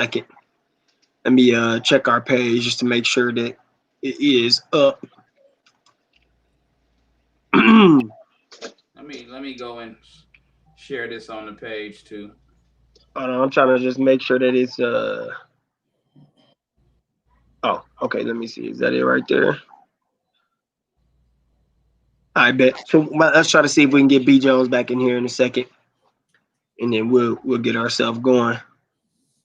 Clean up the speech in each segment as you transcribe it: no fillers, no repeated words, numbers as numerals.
second. Let me check our page just to make sure that it is up. Let me go and share this on the page too. Hold on, I'm trying to just make sure that it's oh, okay, let me see. Is that it right there? I bet. So let's try to see if we can get B Jones back in here in a second, and then we'll get ourselves going.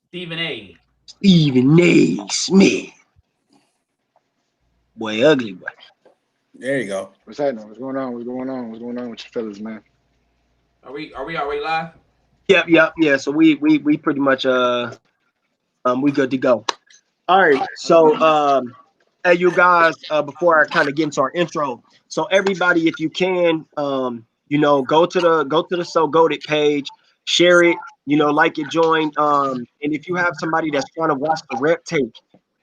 Stephen A. Stephen A. Smith, boy, ugly boy. There you go. What's happening? What's going on? What's going on? What's going on with you fellas, man? Are we already live? Yep, yeah. So we pretty much we good to go. All right. So hey you guys, before I kind of get into our intro, so everybody, if you can, go to the So Goated page, share it, like it, join. And if you have somebody that's trying to watch the rep tape,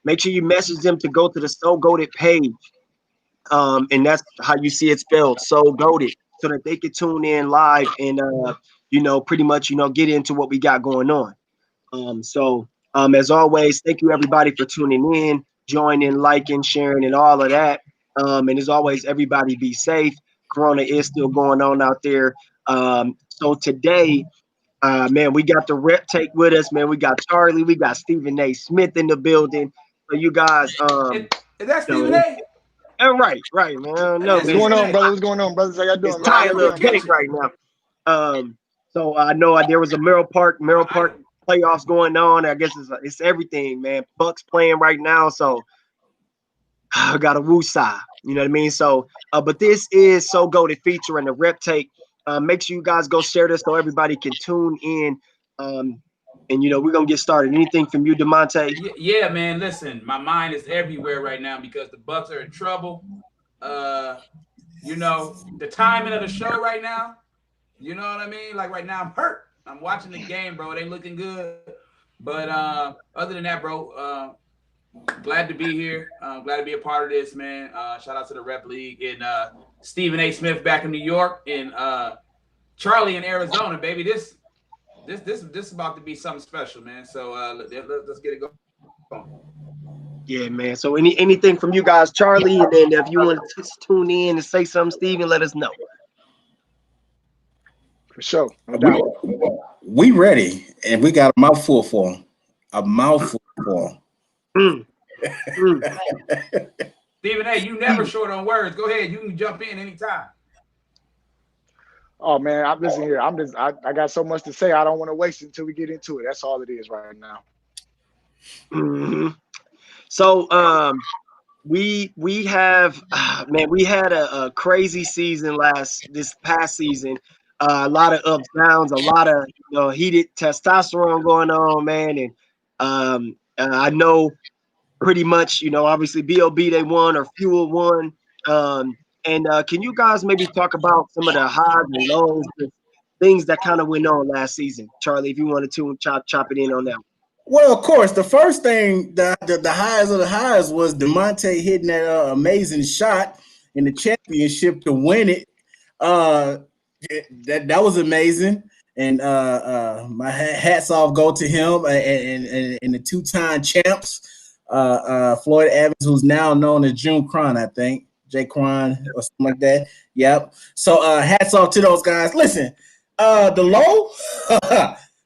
make sure you message them to go to the So Goated page. And that's how you see it spelled, So Goated, so that they can tune in live and pretty much get into what we got going on. As always, thank you everybody for tuning in, joining, liking, sharing, and all of that. And as always, everybody be safe. Corona is still going on out there. So today, man, we got the rep take with us, man. We got Charlie, we got Stephen A. Smith in the building. So you guys, Is that you Stephen know, A? right, man. Hey, No, that's What's man, going Stephen on, A. brother? What's going on, brothers? How y'all it's doing, man? Ty How a y'all little doing, man? big right now. So I know there was a Merrill Park playoffs going on. I guess it's everything, man. Bucks playing right now, so I got a woosah. You know what I mean? So, but this is So Goated featuring the rep take. Make sure you guys go share this so everybody can tune in. And we're gonna get started. Anything from you, Demonte? Yeah, man. Listen, my mind is everywhere right now because the Bucks are in trouble. Uh, the timing of the show right now. You know what I mean? Like right now, I'm hurt. I'm watching the game, bro. It ain't looking good. But other than that, bro, glad to be here. Glad to be a part of this, man. Shout out to the Rep League and Stephen A. Smith back in New York and Charlie in Arizona, baby. This is about to be something special, man. So let's get it going. Yeah, man. So anything from you guys, Charlie, and then if you want to tune in and say something, Steven, let us know. For sure, no We, doubt. we ready, and we got a mouthful for him. A mouthful for him. Mm, mm. Stephen A., you never short on words. Go ahead. You can jump in anytime. Oh man, I'm listening here. I got so much to say. I don't want to waste it until we get into it. That's all it is right now. Mm-hmm. So we have man, we had a crazy season this past season. A lot of ups, downs, a lot of heated testosterone going on, man. And I know pretty much, obviously BOB they won or Fuel won. And can you guys maybe talk about some of the highs and lows, the things that kind of went on last season? Charlie, if you wanted to chop it in on that. Well, of course, the first thing, the highs of the highs was DeMonte hitting that amazing shot in the championship to win it. Uh, that was amazing, and my hats off go to him and the two-time champs, Floyd Evans, who's now known as June Cron, I think, Jay Cron or something like that. Yep. So hats off to those guys. Listen, the low.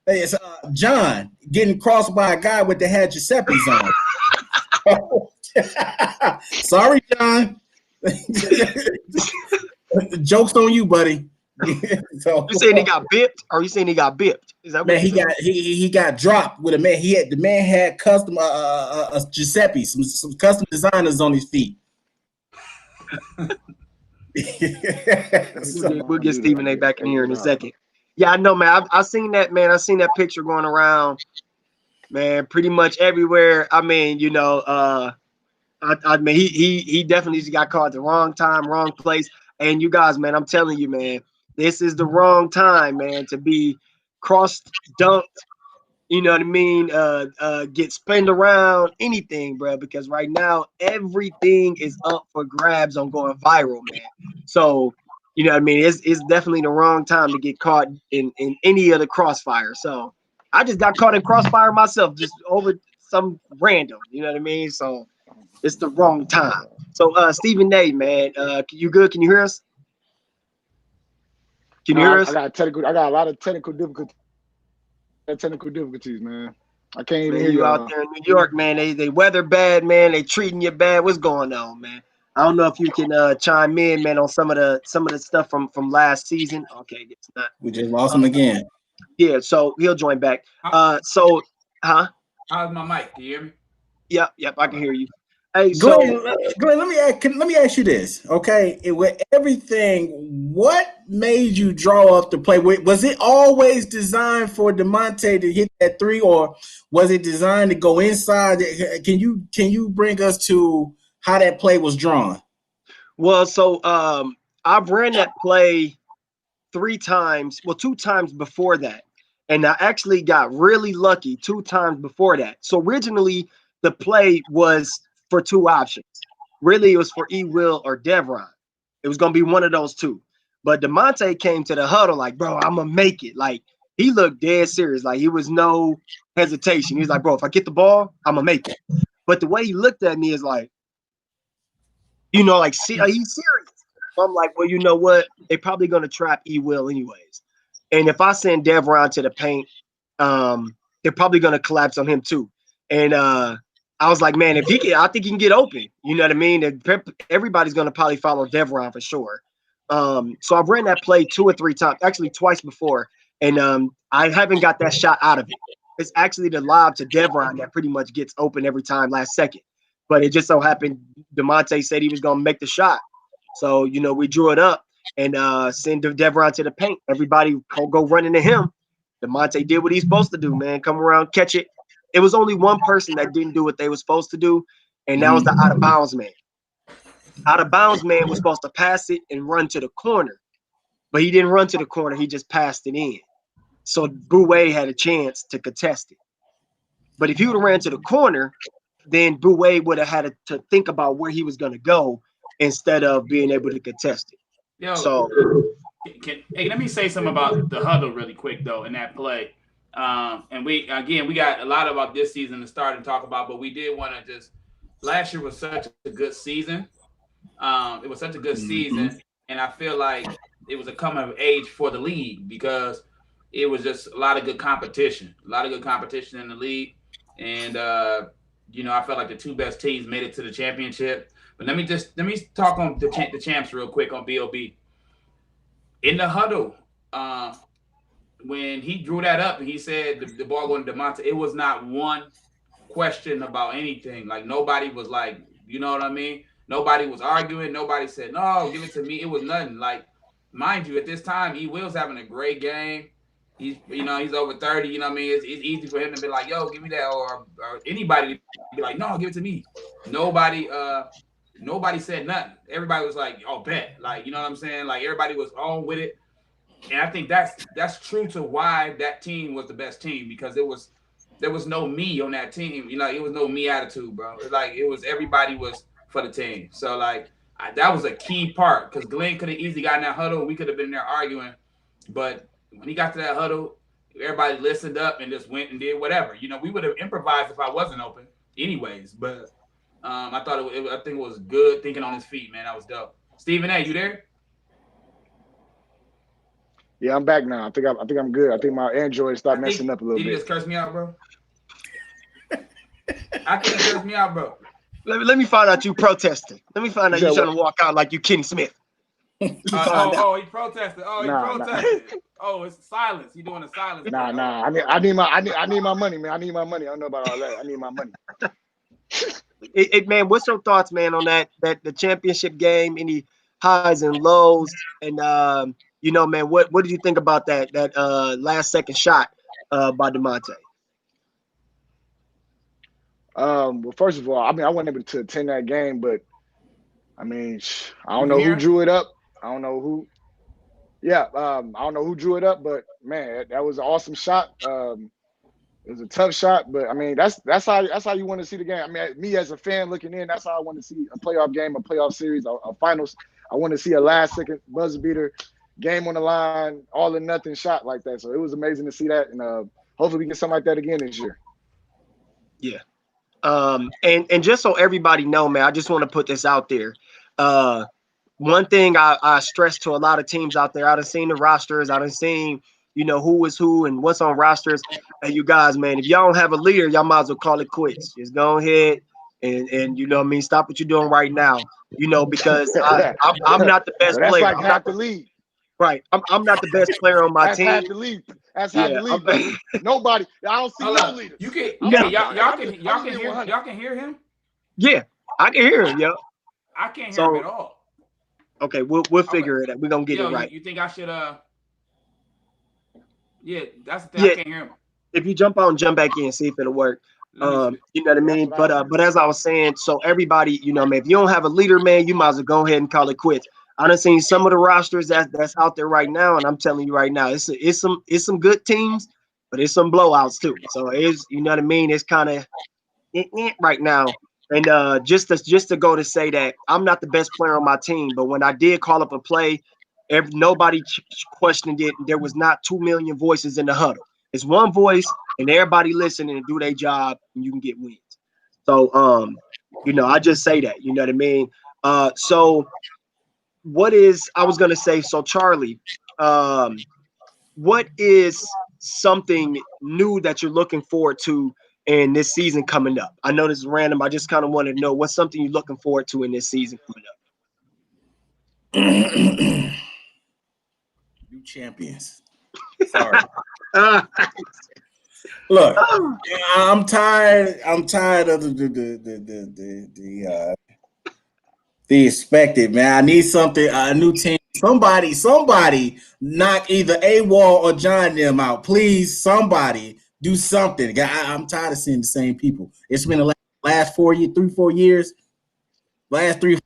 It's John getting crossed by a guy with the had Giuseppe's on. Sorry, John. The joke's on you, buddy. So, you saying he got bipped, or you saying he got bipped? Is that what man? He got dropped with a man. The man had custom Giuseppe, some custom designers on his feet. We'll get Stephen A. back in here in a second. Yeah, I know, man. I seen that, man. I seen that picture going around, man, pretty much everywhere. I mean, I mean, he definitely just got caught at the wrong time, wrong place. And you guys, man, I'm telling you, man, this is the wrong time, man, to be crossed, dunked. You know what I mean? Get spun around, anything, bro. Because right now, everything is up for grabs on going viral, man. So, you know what I mean? It's definitely the wrong time to get caught in any of the crossfire. So, I just got caught in crossfire myself, just over some random. You know what I mean? So it's the wrong time. So Stephen A, man, you good? Can you hear us? Can you hear us? I got a lot of technical difficulties, man. I can't even Man, hear you out y'all. there in New York, man. They weather bad, man. They treating you bad. What's going on, man? I don't know if you can chime in, man, on some of the stuff from last season. Okay, it's not. We just lost him again. Yeah, so he'll join back. Huh? How's my mic? Can you hear me? Yep, I can hear you. Hey, Glenn, let me ask you this, okay? With everything, what made you draw up the play? Was it always designed for DeMonte to hit that three, or was it designed to go inside? Can you bring us to how that play was drawn? well, so I've ran that play 3 times, well, 2 times before that. And I actually got really lucky 2 times before that. So originally the play was for 2 options. Really, it was for E. Will or Devron. It was gonna be one of those 2. But DeMonte came to the huddle like, bro, I'm gonna make it. Like he looked dead serious. Like he was no hesitation. He was like, bro, if I get the ball, I'm gonna make it. But the way he looked at me is like, like, see, he's serious. So I'm like, well, you know what? They're probably gonna trap E. Will anyways. And if I send Devron to the paint, they're probably gonna collapse on him too. And I was like, man, if I think he can get open. You know what I mean? Everybody's gonna probably follow Devron for sure. So I've ran that play 2 or 3 times, actually twice before, and I haven't got that shot out of it. It's actually the lob to Devron that pretty much gets open every time last second. But it just so happened DeMonte said he was gonna make the shot. So, we drew it up and send Devron to the paint. Everybody go running to him. DeMonte did what he's supposed to do, man. Come around, catch it. It was only one person that didn't do what they were supposed to do, and that was the out of bounds man. Out of bounds man was supposed to pass it and run to the corner, but he didn't run to the corner. He just passed it in. So Bouye had a chance to contest it. But if he would have ran to the corner, then Bouye would have had to think about where he was going to go instead of being able to contest it. Yo, So, hey, let me say something about the huddle really quick though in that play. And we got a lot about this season to start and talk about, but we did want to just. Last year was such a good season. It was such a good season, and I feel like it was a coming of age for the league because it was just a lot of good competition, in the league, and I felt like the 2 best teams made it to the championship. But let me talk on the champs real quick on BOB. In the huddle, when he drew that up and he said the ball going to DeMonte, it was not one question about anything. Like nobody was like, you know what I mean? Nobody was arguing. Nobody said, no, give it to me. It was nothing. Like, mind you, at this time, E. Will's having a great game. He's over 30. You know what I mean? It's easy for him to be like, yo, give me that. Or anybody to be like, no, give it to me. Nobody said nothing. Everybody was like, oh, bet. Like, you know what I'm saying? Like, everybody was on with it. And I think that's true to why that team was the best team because there was no me on that team. It was no me attitude, bro. Everybody was for the team. So, like, that was a key part because Glenn could have easily gotten that huddle and we could have been there arguing. But when he got to that huddle, everybody listened up and just went and did whatever. We would have improvised if I wasn't open anyways. But I think it was good thinking on his feet, man. That was dope. Stephen A., you there? Yeah, I'm back now. I think I'm good. I think my Android stopped messing up a little bit. Did you just curse me out, bro? I couldn't curse me out, bro. let me find out you protesting. Let me find out you trying to walk out like you Kenny Smith. He protested. Oh, he protested. Oh, it's silence. He doing a silence. Nah. I need my money, man. I need my money. I don't know about all that. I need my money. Man, what's your thoughts, man, on that the championship game? Any highs and lows? And man, what did you think about that last second shot by DeMonte? Well, first of all, I wasn't able to attend that game, but I don't know who drew it up. I don't know who. Yeah, I don't know who drew it up, but man, that was an awesome shot. It was a tough shot, but that's how you want to see the game. Me as a fan looking in, that's how I want to see a playoff game, a playoff series, a finals. I want to see a last second buzzer beater, game on the line, all or nothing shot like that. So it was amazing to see that. And hopefully we get something like that again this year. Yeah. And just so everybody know, man, I just want to put this out there. One thing I stress to a lot of teams out there, I done seen the rosters, I done seen, you know, who is who and what's on rosters. And you guys, man, if y'all don't have a leader, y'all might as well call it quits. Just go ahead and you know what I mean, stop what you're doing right now. You know, because I'm not the best So that's player. like half the league. Right. I'm not the best player on my That's team. half the league. That's half the league. Baby. Nobody. I don't see no leaders. You can No. y'all can hear him? Yeah, I can hear him, yo. I can't hear So- him at all. Okay, we'll figure it out. We're gonna get it right. You think I should yeah, that's the thing. Yeah. I can't hear him. If you jump out and jump back in, see if it'll work. Let me see. You know what I mean? That's what I But as I was saying, so everybody, you know, man, if you don't have a leader, man, you might as well go ahead and call it quits. I done seen some of the rosters that's out there right now, and I'm telling you right now, it's some good teams, but it's some blowouts too. So it's, you know what I mean? It's kind of right now. And just to go to say that I'm not the best player on my team, but when I did call up a play, nobody questioned it. There was not 2 million voices in the huddle. It's one voice, and everybody listening and do their job, and you can get wins. So you know, I just say that. You know what I mean? So what is I was gonna say? So Charlie, what is something new that you're looking forward to in this season coming up? I know this is random. I just kind of want to know what's something you're looking forward to in this season coming up. New champions. Sorry. Look, I'm tired. I'm tired of the expected, man. I need something, a new team. Somebody knock either AWOL or John them out. Please, somebody do something. I'm tired of seeing the same people. It's been the last 4 years, 3-4 years. Last 3-4 years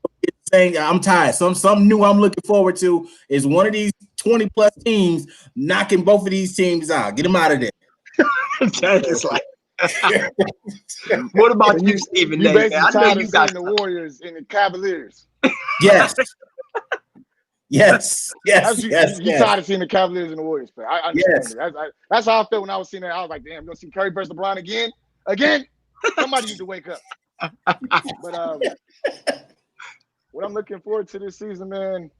saying I'm tired. Something new I'm looking forward to is one of these 20 plus teams knocking both of these teams out. Get them out of there. It's like, what about you, Stephen? You basically I know tired you of got seeing the Warriors and the Cavaliers. Yes. Yes. You tired of seeing the Cavaliers and the Warriors play. I understand it. That's how I felt when I was seeing that. I was like, damn, you're going to see Curry versus LeBron again? Again? Somebody needs to wake up. But what I'm looking forward to this season, man,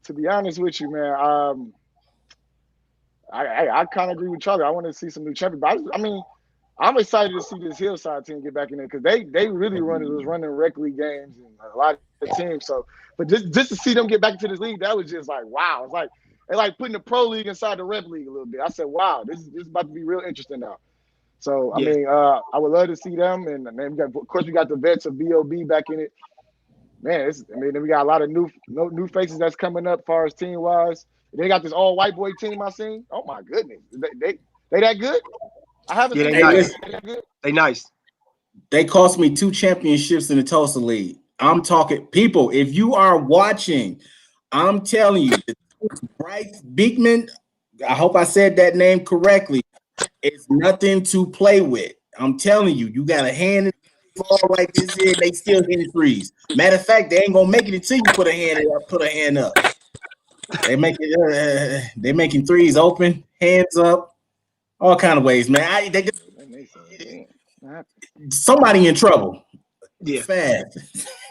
to be honest with you, man, I kind of agree with Charlie. I want to see some new champions. But I mean, I'm excited to see this Hillside team get back in there because they really was running rec league games and a lot of teams. So, but just to see them get back into this league, that was just like wow. It's like they like putting the pro league inside the rep league a little bit. I said, wow, this is about to be real interesting now. So I mean, I would love to see them, and man, of course we got the vets of BOB back in it. Man, we got a lot of new faces that's coming up as far as team wise. They got this all white boy team I seen. Oh my goodness, they that good? I haven't seen they nice. They cost me 2 championships in the Tulsa League. I'm talking people. If you are watching, I'm telling you, Bryce Beekman. I hope I said that name correctly. It's nothing to play with. I'm telling you, you got a hand in the ball like this here. They still hitting threes. Matter of fact, they ain't gonna make it until you put a hand up. They making threes open, hands up, all kind of ways, man. Somebody in trouble. Yeah, fast.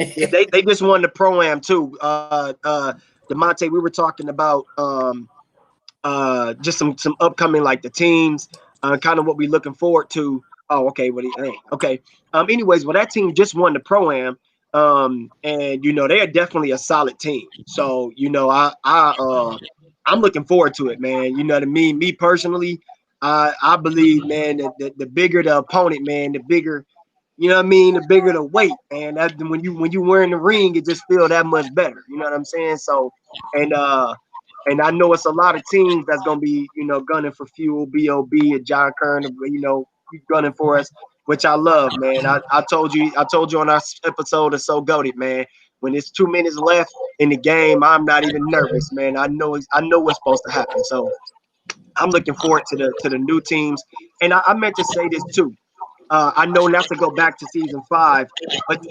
Yeah, they just won the Pro-Am too. DeMonte, we were talking about just some upcoming like the teams, kind of what we're looking forward to. Oh, okay. Okay. Anyways, well, that team just won the Pro-Am. And you know they are definitely a solid team. So you know I'm looking forward to it, man. You know what I mean. Me personally, I believe, man, that the bigger the opponent, man, the bigger, you know what I mean, the bigger the weight, man. That when you wearing the ring, it just feel that much better. You know what I'm saying? So and I know it's a lot of teams that's gonna be, you know, gunning for Fuel, BOB, and John Kern, you know, gunning for us, which I love, man. I told you on our episode of So Goated, man. When it's 2 minutes left in the game, I'm not even nervous, man. I know what's supposed to happen. So I'm looking forward to the new teams. And I meant to say this too. I know not to go back to season 5,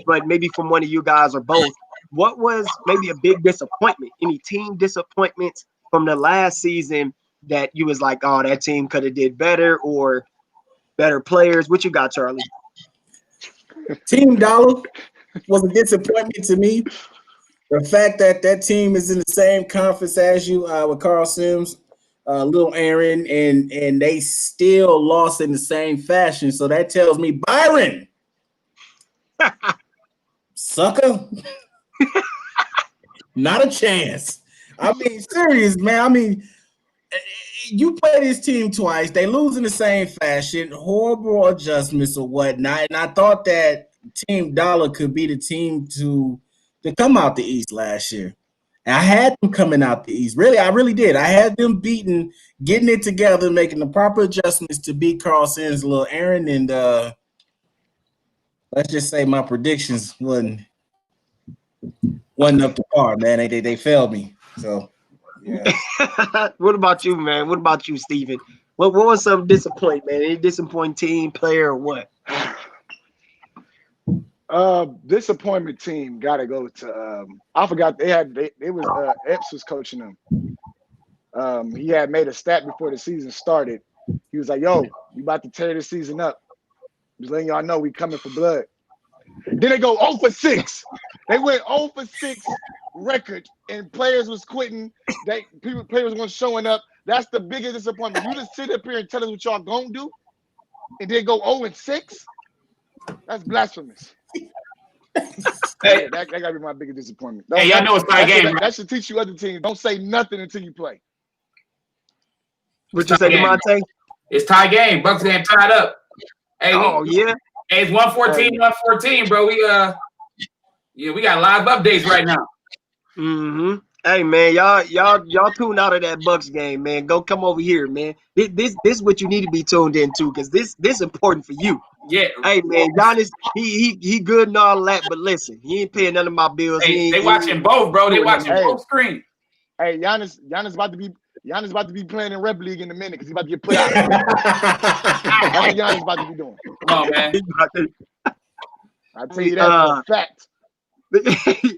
but maybe from one of you guys or both. What was maybe a big disappointment? Any team disappointments from the last season that you was like, oh, that team could have did better or better players? What you got, Charlie? Team Dollar was a disappointment to me. The fact that team is in the same conference as you with Carl Sims, Little Aaron, and they still lost in the same fashion. So that tells me Byron, sucker, not a chance. I mean, serious, man. I mean, you play this team twice. They lose in the same fashion, horrible adjustments or whatnot. And I thought that Team Dollar could be the team to come out the East last year. And I had them coming out the East. Really, I really did. I had them beating, getting it together, making the proper adjustments to beat Carl Sims, Little Aaron, and let's just say my predictions wasn't up to par, man. They failed me. So yeah. What about you, man? What about you, Steven? What was some disappointment, man? Any disappointing team, player, or what? Disappointment team got to go to. I forgot it was Epps was coaching them. He had made a stat before the season started. He was like, "Yo, we about to tear this season up. Just letting y'all know we coming for blood." Then they go 0 for 6. They went 0 for 6 record, and players was quitting. Players weren't showing up. That's the biggest disappointment. You just sit up here and tell us what y'all gonna do, and then go 0 and 6. That's blasphemous. Hey, that gotta be my biggest disappointment. Hey, y'all know it's tie game, right? That should teach you other teams. Don't say nothing until you play. What you say, DeMonte? It's tie game. Bucks game tied up. Hey, yeah. Hey, it's 114, bro. We got live updates right now. Mm-hmm. Hey, man, y'all tune out of that Bucks game, man. Go come over here, man. This is what you need to be tuned into, because this important for you. Yeah. Hey, man, Giannis, he good and all that, but listen, he ain't paying none of my bills. Hey, they watching both, bro. They watching both screens. Hey, Giannis about to be playing in Rep League in a minute because he's about to get put out. That's what Giannis about to be doing. Come on, man. I tell you that for a fact.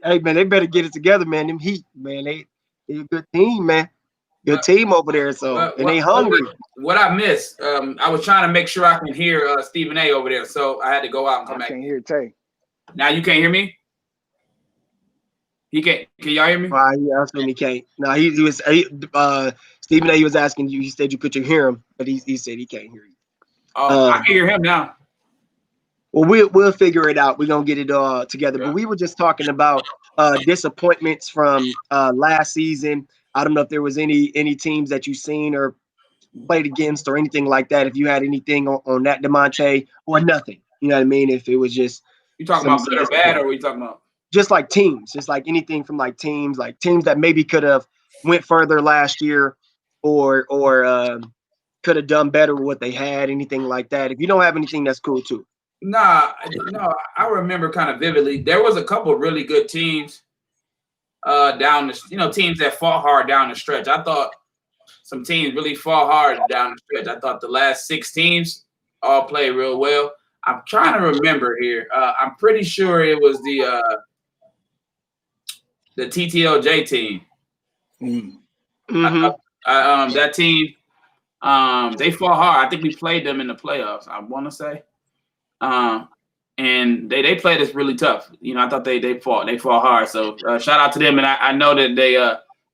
Hey, man, they better get it together, man. Them Heat, man, they a good team, man. Good team over there, so and they hungry. What I missed, I was trying to make sure I can hear Stephen A over there, so I had to go out and come back. I can't hear Tay. Now you can't hear me? He can't. Can y'all hear me? Yeah, I assume he can't. No, Stephen A. was asking you. He said you could hear him, but he said he can't hear you. Oh, I can hear him now. Well, we'll figure it out. We're gonna get it all together. Yeah. But we were just talking about disappointments from last season. I don't know if there was any teams that you've seen or played against or anything like that. If you had anything on that, DeMonte, or nothing. You know what I mean? If it was just you talking about good or bad, or what are you talking about? Just like teams, just like anything from like teams that maybe could have went further last year or could have done better with what they had, anything like that. If you don't have anything, that's cool too. No, I remember kind of vividly. There was a couple of really good teams down the, teams that fought hard down the stretch. I thought some teams really fought hard down the stretch. I thought the last 6 teams all played real well. I'm trying to remember here. I'm pretty sure it was the TTLJ team. Mm-hmm. That team, they fought hard. I think we played them in the playoffs, I want to say. And they played us really tough. I thought they fought hard. So shout out to them. And I know that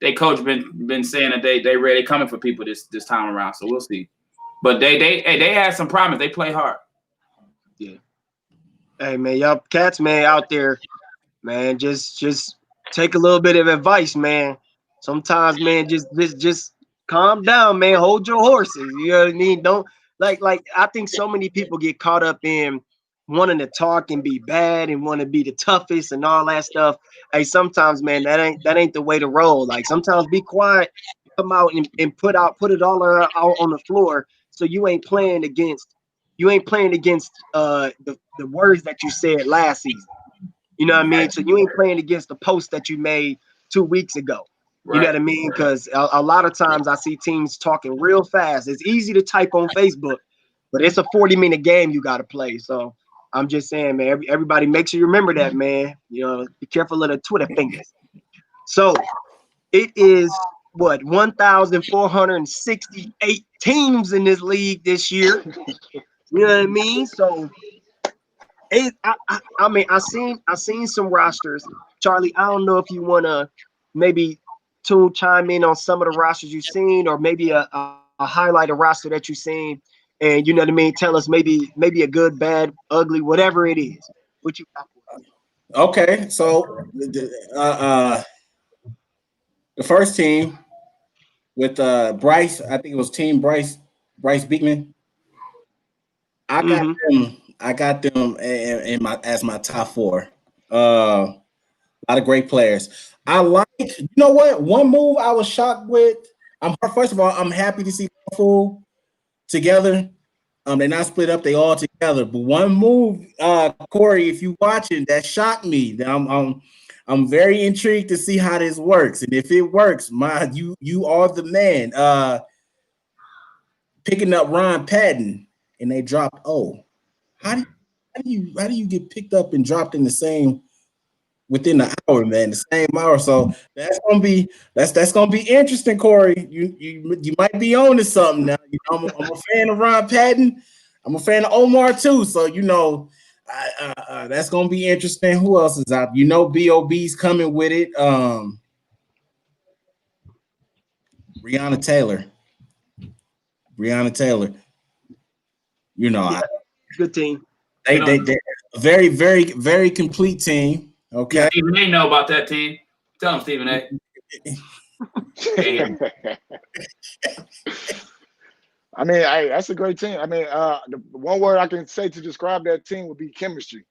they coach been saying that they ready coming for people this time around. So we'll see. But they had some promise. They play hard. Yeah. Hey man, y'all cats, man, out there, man, just take a little bit of advice, man. Sometimes, man, just calm down, man. Hold your horses. You know what I mean? Don't like I think so many people get caught up in wanting to talk and be bad and want to be the toughest and all that stuff. Hey, sometimes, man, that ain't the way to roll. Like sometimes be quiet, come out and put it all out on the floor. So you ain't playing against the words that you said last season. You know what I mean? So you ain't playing against the post that you made 2 weeks ago. Right. You know what I mean? Because a lot of times I see teams talking real fast. It's easy to type on Facebook, but it's a 40-minute game you got to play. So I'm just saying, man, everybody make sure you remember that, man. Be careful of the Twitter fingers. So it is what 1,468 teams in this league this year. You know what I mean? So I mean I seen some rosters. Charlie, I don't know if you wanna maybe chime in on some of the rosters you've seen, or maybe a highlight a roster that you've seen, and you know what I mean. Tell us maybe a good, bad, ugly, whatever it is. What you got? Okay, so the first team with Bryce, I think it was Team Bryce Beekman. I got them in my as my top four. A lot of great players. I like, you know what? One move I was shocked with. First of all, I'm happy to see Full together. They're not split up; they all together. But one move, Corey, if you watching, that shocked me. I'm very intrigued to see how this works, and if it works, you are the man. Picking up Ron Patton, and they dropped O. How do you get picked up and dropped in the same within the hour, man? The same hour. So that's gonna be interesting, Corey. You might be on to something now. You know, I'm a fan of Ron Patton. I'm a fan of Omar too. So you know, that's gonna be interesting. Who else is out? You know, B.O.B.'s coming with it. Breonna Taylor. You know, Yeah, good team. They very, very, very complete team. Okay. Stephen A know about that team. Tell him, Stephen A. I mean, that's a great team. I mean, the one word I can say to describe that team would be chemistry.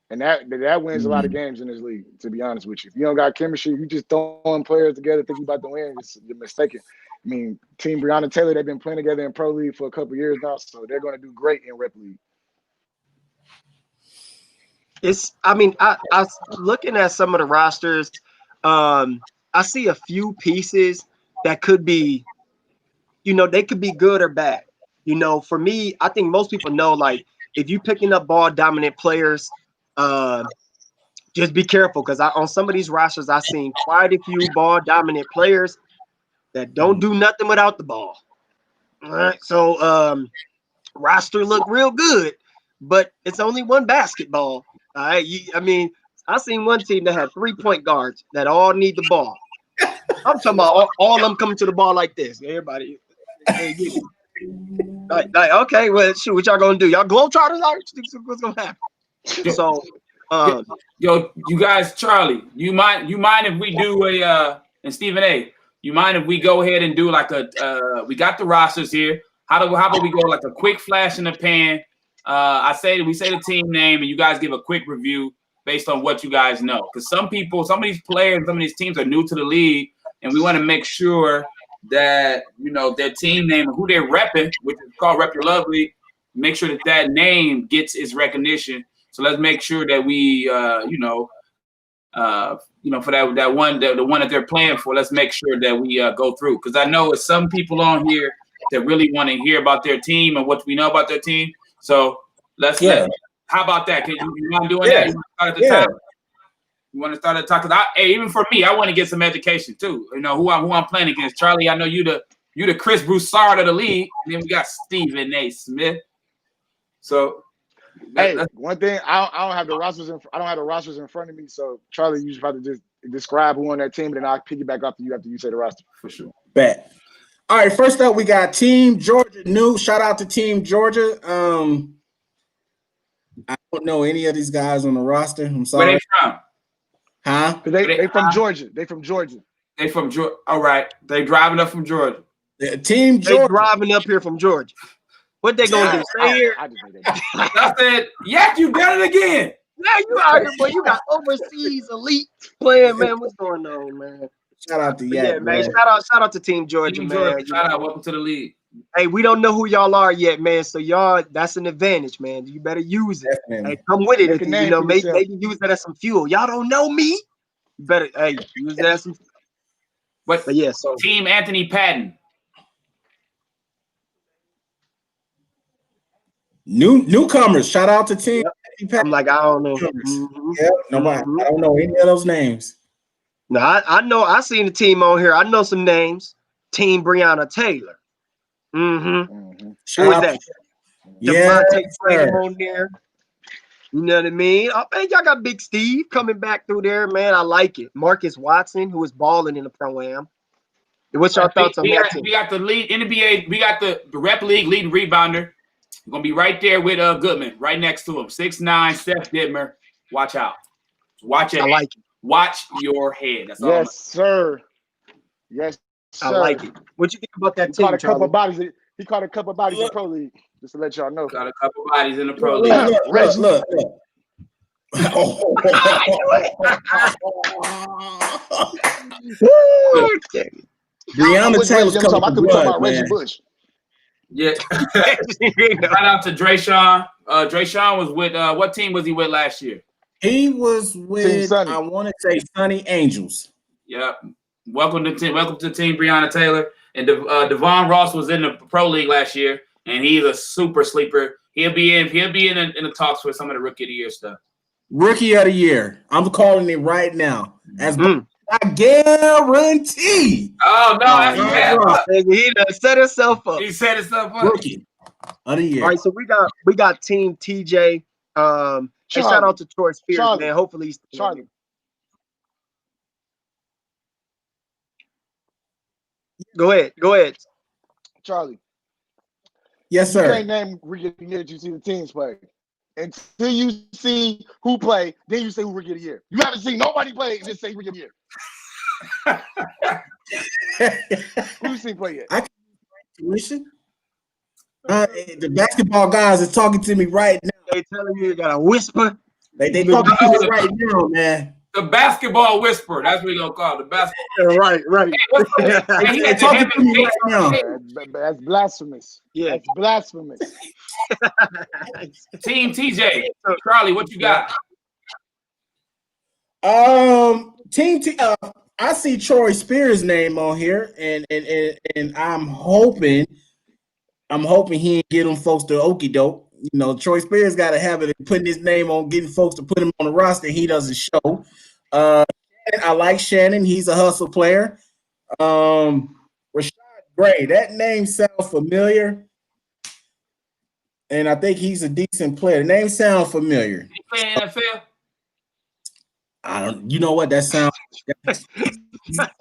And that wins a lot of games in this league, to be honest with you. If you don't got chemistry, you just throwing players together, think you're about to win, you're mistaken. I mean, Team Breonna Taylor, they've been playing together in Pro League for a couple of years now, so they're going to do great in Rep League. I looking at some of the rosters, I see a few pieces that could be, you know, they could be good or bad. You know, for me, I think most people know, like, if you picking up ball dominant players, just be careful, because on some of these rosters, I've seen quite a few ball dominant players that don't do nothing without the ball. All right, so roster look real good, but it's only one basketball. All right, I mean, I seen one team that had 3 point guards that all need the ball. I'm talking about all of them coming to the ball like this. Everybody, like, okay, well, shoot, what y'all gonna do? Y'all Globetrotters out? What's gonna happen? So, yo, you guys, Charlie, you mind if we do and Stephen A, you mind if we go ahead and do like we got the rosters here. How about we go like a quick flash in the pan? We say the team name, and you guys give a quick review based on what you guys know. Because some of these players, some of these teams are new to the league, and we want to make sure that, you know, their team name and who they're repping, which is called Rep Your Love League, make sure that name gets its recognition. So let's make sure that we, for that one, the one that they're playing for, let's make sure that we go through. Because I know it's some people on here that really want to hear about their team and what we know about their team. So how about that? Can you mind doing that? You want to start at the top? You want to start at the top? Because even for me, I want to get some education too. You know who I'm playing against. Charlie, I know you the Chris Broussard of the league. And then we got Stephen A. Smith. So one thing, I don't have the rosters in front of me. So Charlie, you just have to just describe who on that team, and then I'll piggyback off you after you say the roster. For sure. Bet. All right, first up, we got Team Georgia. New shout out to Team Georgia. I don't know any of these guys on the roster. I'm sorry. Where they from? Huh? They from Georgia. They from Georgia. They from Georgia. All right. They driving up from Georgia. Team Georgia. They driving up here from Georgia. What they gonna do? Stay here? I said, yes, you done it again. Yeah, you out here, boy. You got overseas elite playing, man. What's going on, man? Shout out to man. Shout out to Team Georgia, man. Shout out, welcome to the league. Hey, we don't know who y'all are yet, man. So y'all, that's an advantage, man. You better use it. Hey, come with it. You know, maybe use that as some fuel. Y'all don't know me. You better use that as some. But yeah, so Team Anthony Patton. Newcomers. Shout out to Team. Yep. I'm like, I don't know. Mm-hmm. Yep. Nobody. I don't know any of those names. No, I know. I seen the team on here. I know some names. Team Breonna Taylor. Mm-hmm. Who is that? Yeah, Devontae Graham on there. You know what I mean? Oh, man, y'all got Big Steve coming back through there, man. I like it. Marcus Watson, who is balling in the Pro-Am. What's your thoughts on that team? We got the lead NBA. We got the Rep League leading rebounder. We're going to be right there with Goodman, right next to him. 6'9", Steph Dittmer. Watch out. Watch it. I like it. Watch your head. That's all. Yes, sir. Yes, sir. I like it. What you think about that team, Caught a couple Charlie? He caught a couple bodies in Pro League. Just to let y'all know. Got a couple bodies in the Pro League. Look. Breonna Taylor's coming from blood, man. Bush. Yeah. Shout out to Drayshawn. Drayshawn was with what team was he with last year? He was with I want to say Sunny Angels. Yep. Welcome to Team Breonna Taylor. And Devon Ross was in the Pro League last year, and he's a super sleeper. He'll be in the talks for some of the Rookie of the Year stuff. Rookie of the Year. I'm calling it right now. As I guarantee. Oh no, he done set himself up. He set himself up. Rookie of the Year. All right, so we got Team TJ. And shout out to Troy Spears, man. Hopefully he's Charlie. Go ahead. Charlie. Yes, sir. You can't name Rookie of the Year that you see the teams play. Until you see who play, then you say who Rookie of the Year. You haven't seen nobody play and just say Rookie of the Year. Who you seen play yet? I can tuition. The basketball guys are talking to me right now. They telling you got a whisper. They talking to me right now, man. The basketball whisper. That's what we're gonna call it. The basketball. Right. They talking to me right now. That's blasphemous. Yeah. That's blasphemous. Team TJ. Charlie, what you got? I see Troy Spears' name on here, and I'm hoping he ain't get them folks to okie doke. You know, Troy Spears got a habit of putting his name on, getting folks to put him on the roster. He doesn't show. I like Shannon. He's a hustle player. Rashad Gray. That name sounds familiar, and I think he's a decent player. The name sounds familiar. He play in NFL? I don't. You know what that sounds? It sounds like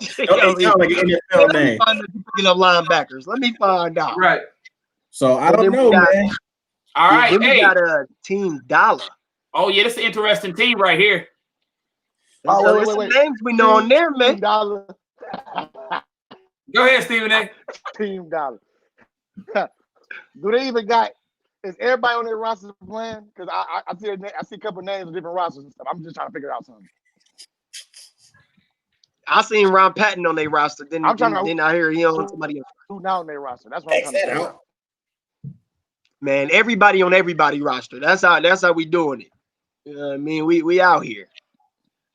an NFL name. Linebackers. Let me find out. Right. So I don't know, man. All right. Then we got a Team Dollar. Oh yeah, this is an interesting team right here. Oh, wait. Names we know on there, man. Team Dollar. Go ahead, Stephen A. Team Dollar. Do they even got? Is everybody on their roster playing? Because I see a couple names of different rosters and stuff. I'm just trying to figure out something. I seen Ron Patton on their roster. Then I hear he on somebody else. Who now on their roster? That's what I'm trying to figure out. Man, everybody on everybody roster. That's how we doing it. You know what I mean? We out here.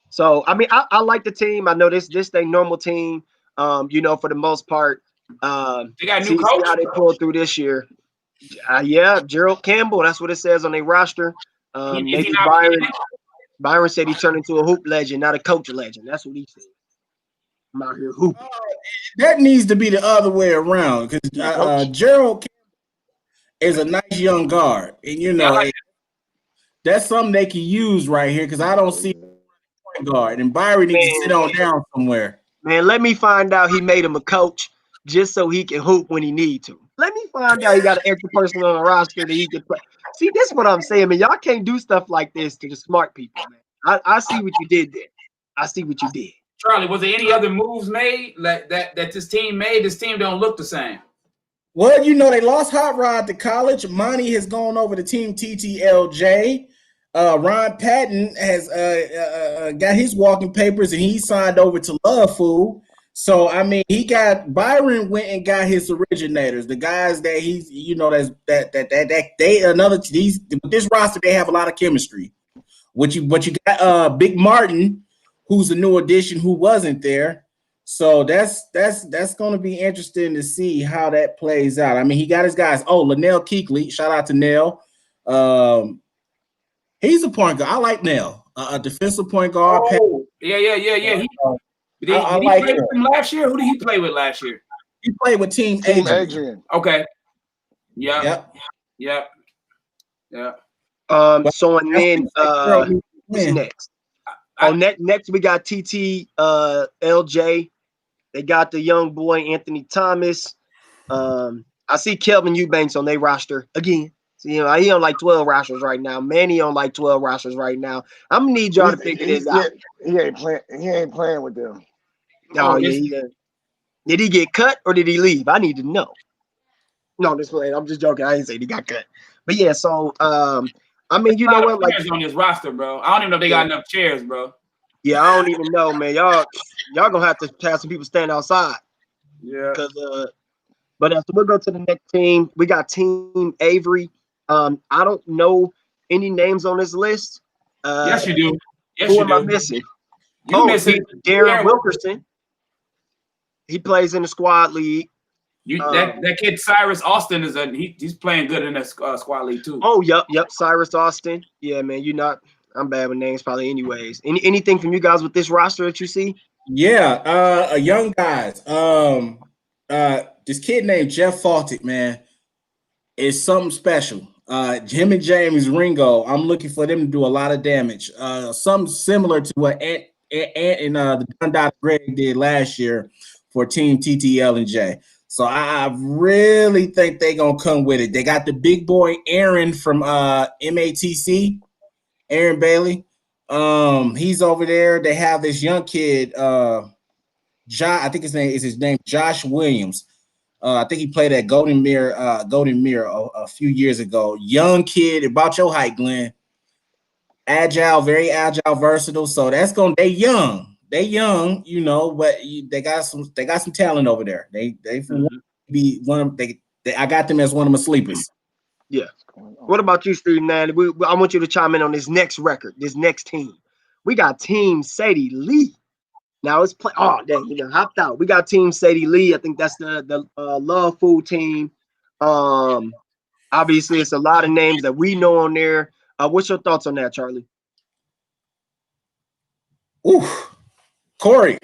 So I mean, I like the team. I know this their normal team. You know, for the most part. They got a new coach. See how they pulled through this year. Yeah, Gerald Campbell. That's what it says on their roster. Nathan Byron said he turned into a hoop legend, not a coach legend. That's what he said. I'm out here hooping. That needs to be the other way around because Gerald Campbell is a nice young guard, and you know that's something they can use right here because I don't see point guard, and Byron needs to sit on down somewhere. Man, let me find out he made him a coach just so he can hoop when he need to. Let me find out he got an extra person on the roster that he can play. See, this is what I'm saying, man. Y'all can't do stuff like this to the smart people, man. I see what you did there. I see what you did. Charlie, was there any other moves made that this team made? This team don't look the same. Well, you know, they lost Hot Rod to college. Monty has gone over to Team TTLJ. Ron Patton has got his walking papers, and he signed over to Love Food. So, I mean, Byron went and got his originators, the guys that he's, you know, with this roster, they have a lot of chemistry. What you got Big Martin, who's a new addition who wasn't there. So that's going to be interesting to see how that plays out. I mean, he got his guys. Oh, Linnell Kuechly, shout out to Nell. He's a point guard. I like Nell, a defensive point guard. Oh, yeah. Did he like play with him last year? Who did he play with last year? He played with Team Adrian. Okay. Yep. So and then who's next? Next we got TT LJ. They got the young boy Anthony Thomas. I see Kelvin Eubanks on their roster again. So, he on like 12 rosters right now. Manny on like 12 rosters right now. I'm gonna need y'all to figure this out. He ain't playing with them. Oh yeah. Did he get cut or did he leave? I need to know. No, this playing. I'm just joking. I ain't saying he got cut. But yeah, so I mean, you know what? Like on this roster, bro. I don't even know if they got enough chairs, bro. Yeah, I don't even know, man. Y'all gonna have to have some people stand outside. Yeah. But so we'll go to the next team. We got Team Avery. I don't know any names on this list. Yes, you do. Who am I missing? Missing Darren Wilkerson. He plays in the squad league. That kid Cyrus Austin he's playing good in that squad league too. Oh, yep, Cyrus Austin. Yeah, man, I'm bad with names probably anyways. Anything from you guys with this roster that you see? Yeah, young guys. This kid named Jeff Faltic, man, is something special. Him and James Ringo, I'm looking for them to do a lot of damage. Something similar to what Ant and the Dundalk Greg did last year for Team TTL and J. So I really think they're going to come with it. They got the big boy Aaron from MATC, Aaron Bailey. He's over there. They have this young kid, I think his name Josh Williams. I think he played at Golden Mirror a few years ago. Young kid, about your height, Glenn. Agile, very agile, versatile. So they young. They young, but they got some talent over there. They be one of I got them as one of my sleepers. Yeah. What about you, Steve? Man, I want you to chime in on this next record, this next team. We got Team Sadie Lee. Now it's play. Oh, dang, hopped out. We got Team Sadie Lee. I think that's the Love Food team. Obviously, it's a lot of names that we know on there. What's your thoughts on that, Charlie? Ooh, Corey,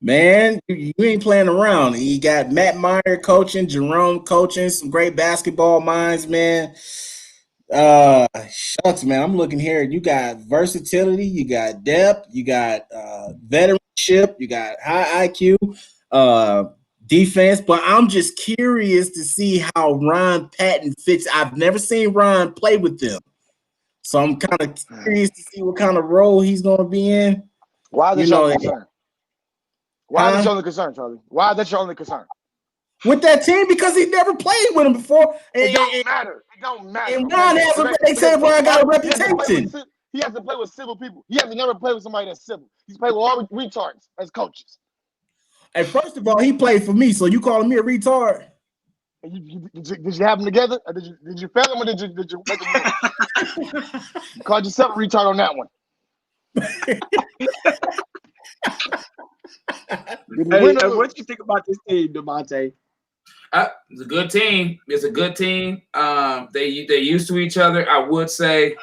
man, you ain't playing around. You got Matt Meyer coaching, Jerome coaching, some great basketball minds, man. Shucks, man, I'm looking here. You got versatility, you got depth, you got veteranship, you got high IQ, defense. But I'm just curious to see how Ron Patton fits. I've never seen Ron play with them, so I'm kind of curious to see what kind of role he's going to be in. Why is that your concern? Why is that your only concern, Charlie? Why is that your only concern? With that team, because he never played with him before. It don't matter. It don't matter. And Ron has they said Ron got a reputation. He has to play with civil people. He has to never play with somebody that's civil. He's played with all retards as coaches. And first of all, he played for me, so you calling me a retard? Did you have them together? Or did you fail him or did you make them? You called yourself a retard on that one. Hey, what you think about this team, DeMonte? It's a good team. It's a good team. They used to each other, I would say,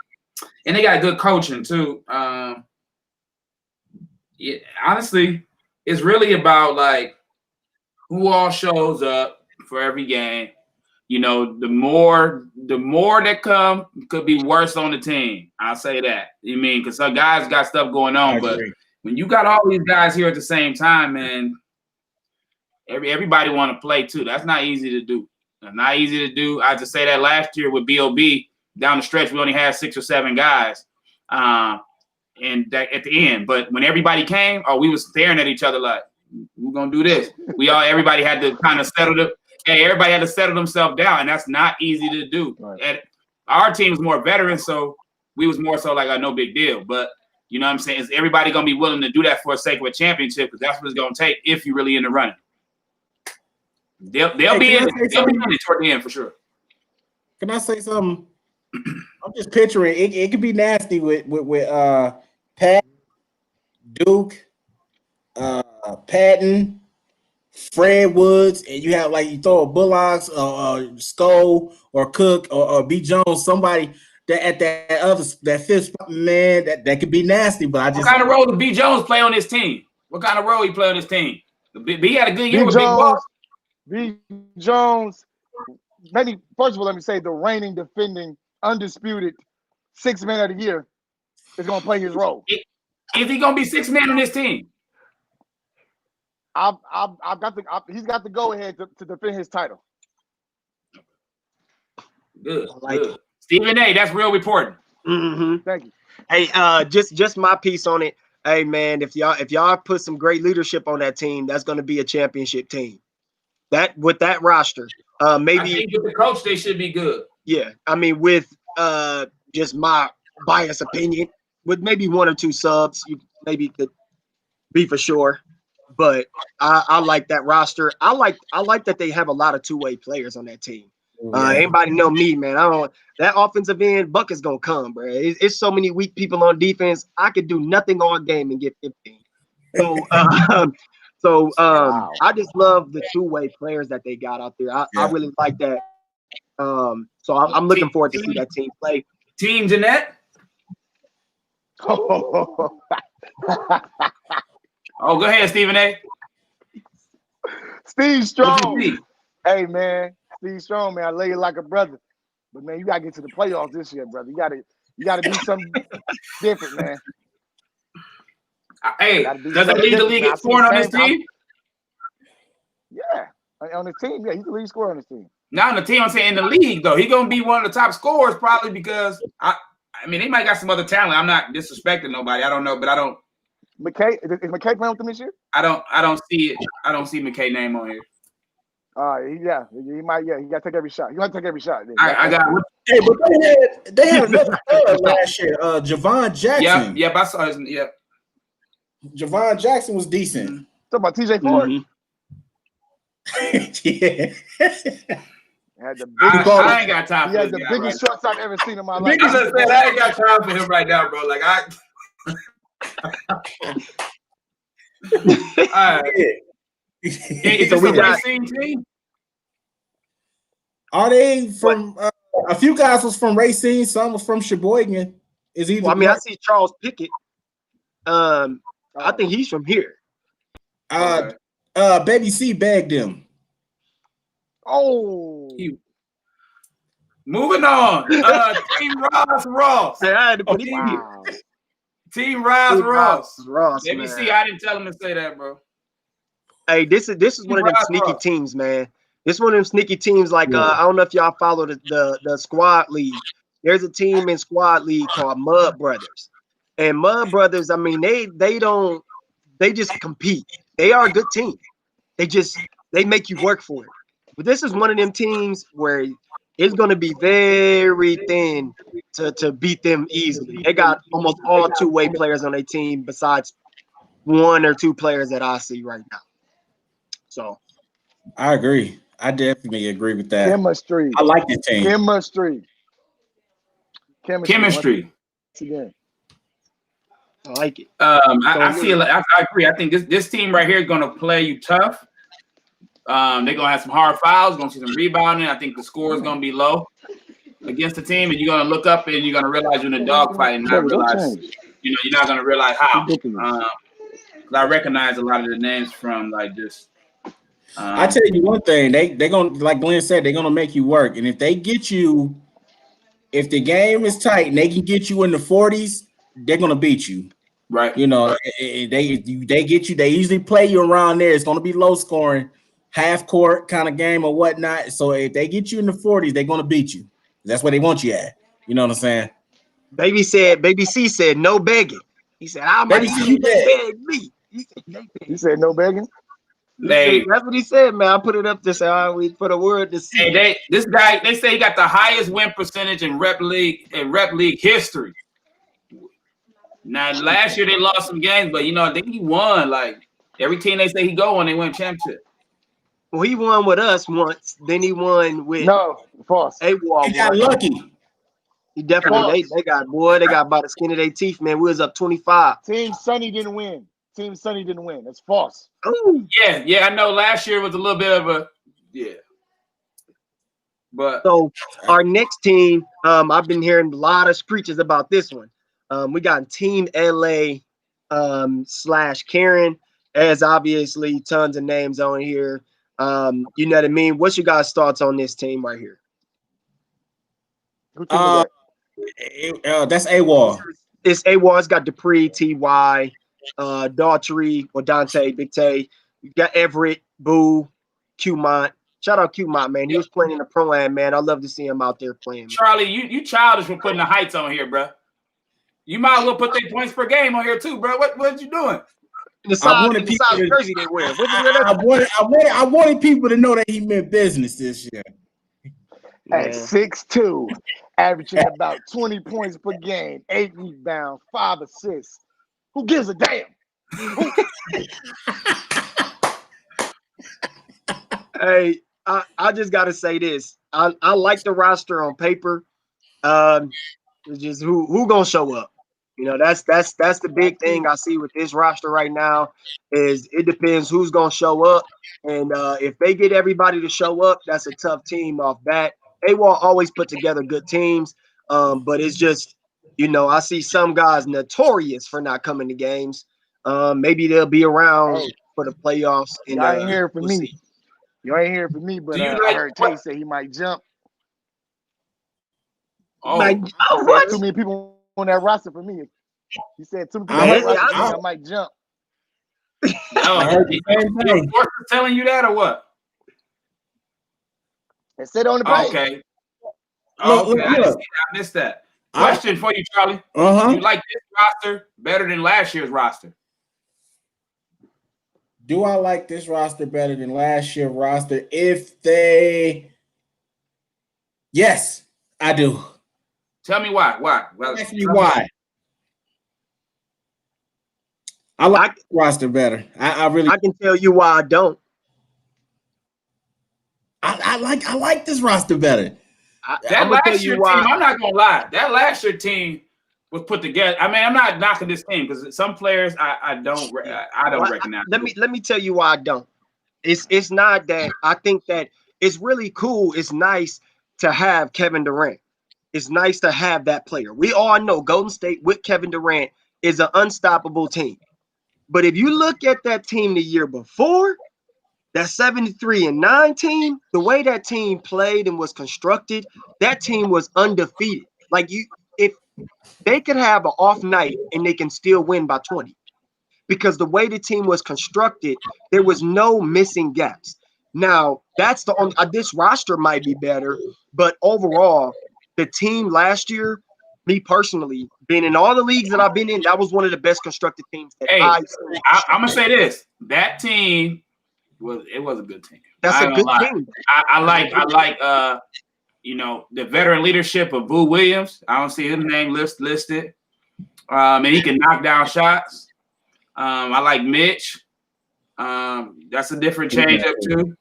and they got good coaching too. Honestly, it's really about like who all shows up for every game. The more that come could be worse on the team. I'll say that. Because some guys got stuff going on, but when you got all these guys here at the same time, man, everybody want to play too. That's not easy to do. I had to say that last year with BOB down the stretch, we only had 6 or 7 guys, and that at the end. But when everybody came, we was staring at each other like, we're gonna do this. Everybody had to kind of everybody had to settle themselves down, and that's not easy to do. Right. And our team was more veteran, so we was more so like no big deal. But you know what I'm saying? Is everybody gonna be willing to do that for the sake of a championship? Because that's what it's gonna take if you're really in the running. They'll be in it toward the end for sure. Can I say something? I'm just picturing it could be nasty with Pat, Duke, Patton, Fred Woods, and you have you throw a Bullocks or Skull or Cook or B. Jones, somebody that at that fifth spot, man, that could be nasty. But what kind of role does B. Jones play on this team? What kind of role he play on this team? He had a good year B. with Big Boss. B. Jones, maybe first of all, let me say the reigning, defending, undisputed 6th man of the year is going to play his role. Is he going to be 6th man on this team? He's got the go ahead to defend his title. Good. Good. Stephen A., that's real reporting. Mm-hmm. Thank you. Hey, just my piece on it. Hey man, if y'all put some great leadership on that team, that's going to be a championship team. That with that roster, maybe I think with the coach they should be good. Yeah, I mean with just my biased opinion, with maybe 1 or 2 subs, you maybe could be for sure. But I like that roster. I like that they have a lot of 2-way players on that team. Anybody know me, man? That offensive end bucket's gonna come, bro. It's so many weak people on defense. I could do nothing all game and get 15. So, Wow. I just love the 2-way players that they got out there. I really like that. So I'm looking forward to see that team play. Team Jeanette. Oh, Oh, go ahead, Stephen A. Steve What Strong. you see? Hey man, Steve Strong, man, I lay you like a brother. But man, you gotta get to the playoffs this year, brother. You gotta do something different, man. Hey, Gotta do does it something lead the different, league man. in scoring on this team? Yeah, on his team, yeah, he's the lead scorer on his team. Not on the team. I'm saying in the league though. He gonna be one of the top scorers probably because I mean they might got some other talent. I'm not disrespecting nobody. I don't know, but I don't. McKay, is McKay playing with them this year? I don't see it. I don't see McKay name on here. He might. Yeah, he got to take every shot. You got to take every shot. I got. Hey, but they had another stud last year. Javon Jackson. Yep. I saw his. Yep. Javon Jackson was decent. Talk about TJ Ford. Yeah. Had the I biggest. ain't got time He for had this the guy biggest right shots I've ever seen in my now. life. Niggas just said I ain't got time for him right now, bro. Like all right. Is So this we a got- Racine team? Are they from a few guys was from Racine, some was from Sheboygan. Is either Well, I mean, I see Charles Pickett. I think he's from here. Baby C begged him. Oh, Moving on. Team Ross. I had to put it here. wow. Team Ross. Ross, Let me man. see. I didn't tell him to say that, bro. Hey, this is one of them Ross. sneaky teams, man. This is one of them sneaky teams. Like I don't know if y'all follow the squad league. There's a team in squad league called Mud Brothers, and Mud Brothers. I mean, they just compete. They are a good team. They make you work for it. But this is one of them teams where it's going to be very thin to beat them easily. They got almost all 2-way players on their team besides 1 or 2 players that I see right now. So I agree. I definitely agree with that. Chemistry. I like this team. Chemistry. Chemistry. Once again. I like it. I feel like I agree. I think this team right here is going to play you tough. They're going to have some hard fouls. Going to see some rebounding. I think the score is going to be low against the team, and you're going to look up and you're going to realize you're in a dogfight and not realize, you're not going to realize how. I recognize a lot of the names from like this. I tell you one thing, they're gonna, like Glenn said, they're gonna make you work. And if they get you, if the game is tight and they can get you in the 40s, they're gonna beat you. Right. You know, they get you, they usually play you around there. It's gonna be low scoring, half court kind of game or whatnot. So if they get you in the 40s, they're gonna beat you. That's where they want you at. You know what I'm saying? Baby C said no begging. He said, I might see they beg me. He said no begging. That's what he said, man. I put it up to say, we put a word to see. Hey, this guy, they say he got the highest win percentage in rep league history. Now, last year they lost some games, but I think he won. Like every team they say he go on, they win championship. Well, he won with us once. Then he won with false. He got lucky. He definitely they got by the skin of their teeth, man. We was up 25. Team Sonny didn't win. That's false. Ooh. Yeah. I know last year was a little bit of but so our next team, I've been hearing a lot of screeches about this one. We got Team LA / Karen, As obviously tons of names on here. You know what I mean? What's your guys' thoughts on this team right here? Who team is that? That's AWOL. It's AWOL. It's got Dupree, Ty, Daughtry, or Dante, Big Tay. You got Everett, Boo, Qmont. Shout out Qmont, man. He was playing in the pro-am, man. I love to see him out there playing. Man. Charlie, you childish for putting the heights on here, bro. You might as well put their points per game on here too, bro. What you doing? I wanted people to jersey they wear. I wanted people to know that he meant business this year. At 6'2", averaging about 20 points per game, 8 rebounds, 5 assists. Who gives a damn? Hey, I just gotta say this. I like the roster on paper. It's just who gonna show up. You know, that's the big thing I see with this roster right now is it depends who's going to show up. And if they get everybody to show up, that's a tough team off bat. AWOL always put together good teams, but it's just, you know, I see some guys notorious for not coming to games. Maybe they'll be around for the playoffs. And, y'all ain't hearing from me. You ain't hearing from me, but I heard Tay say he might jump. What? Too many people on that roster for me. He said too many people on that roster for me, I might jump. I heard the same thing. Telling you that or what? It said on the page. Okay. Look, I missed that. Question for you, Charlie. You like this roster better than last year's roster? Do I like this roster better than last year's roster? Yes, I do. Tell me why. Ask me why. I like the roster better. I can tell you why I don't. I like this roster better. That last year team, I'm not gonna lie. That last year team was put together. I mean, I'm not knocking this team because some players I don't recognize. Let me tell you why I don't. It's not that I think that it's really cool. It's nice to have Kevin Durant. It's nice to have that player. We all know Golden State with Kevin Durant is an unstoppable team. But if you look at that team the year before, that 73-9 team, the way that team played and was constructed, that team was undefeated. Like if they could have an off night and they can still win by 20. Because the way the team was constructed, there was no missing gaps. Now, that's the only this roster might be better, but overall, the team last year, me personally, being in all the leagues that I've been in, that was one of the best constructed teams. I'm gonna say this: that team was a good team. That's a good team. I like you know, the veteran leadership of Boo Williams. I don't see his name listed, and he can knock down shots. I like Mitch. That's a different change up too.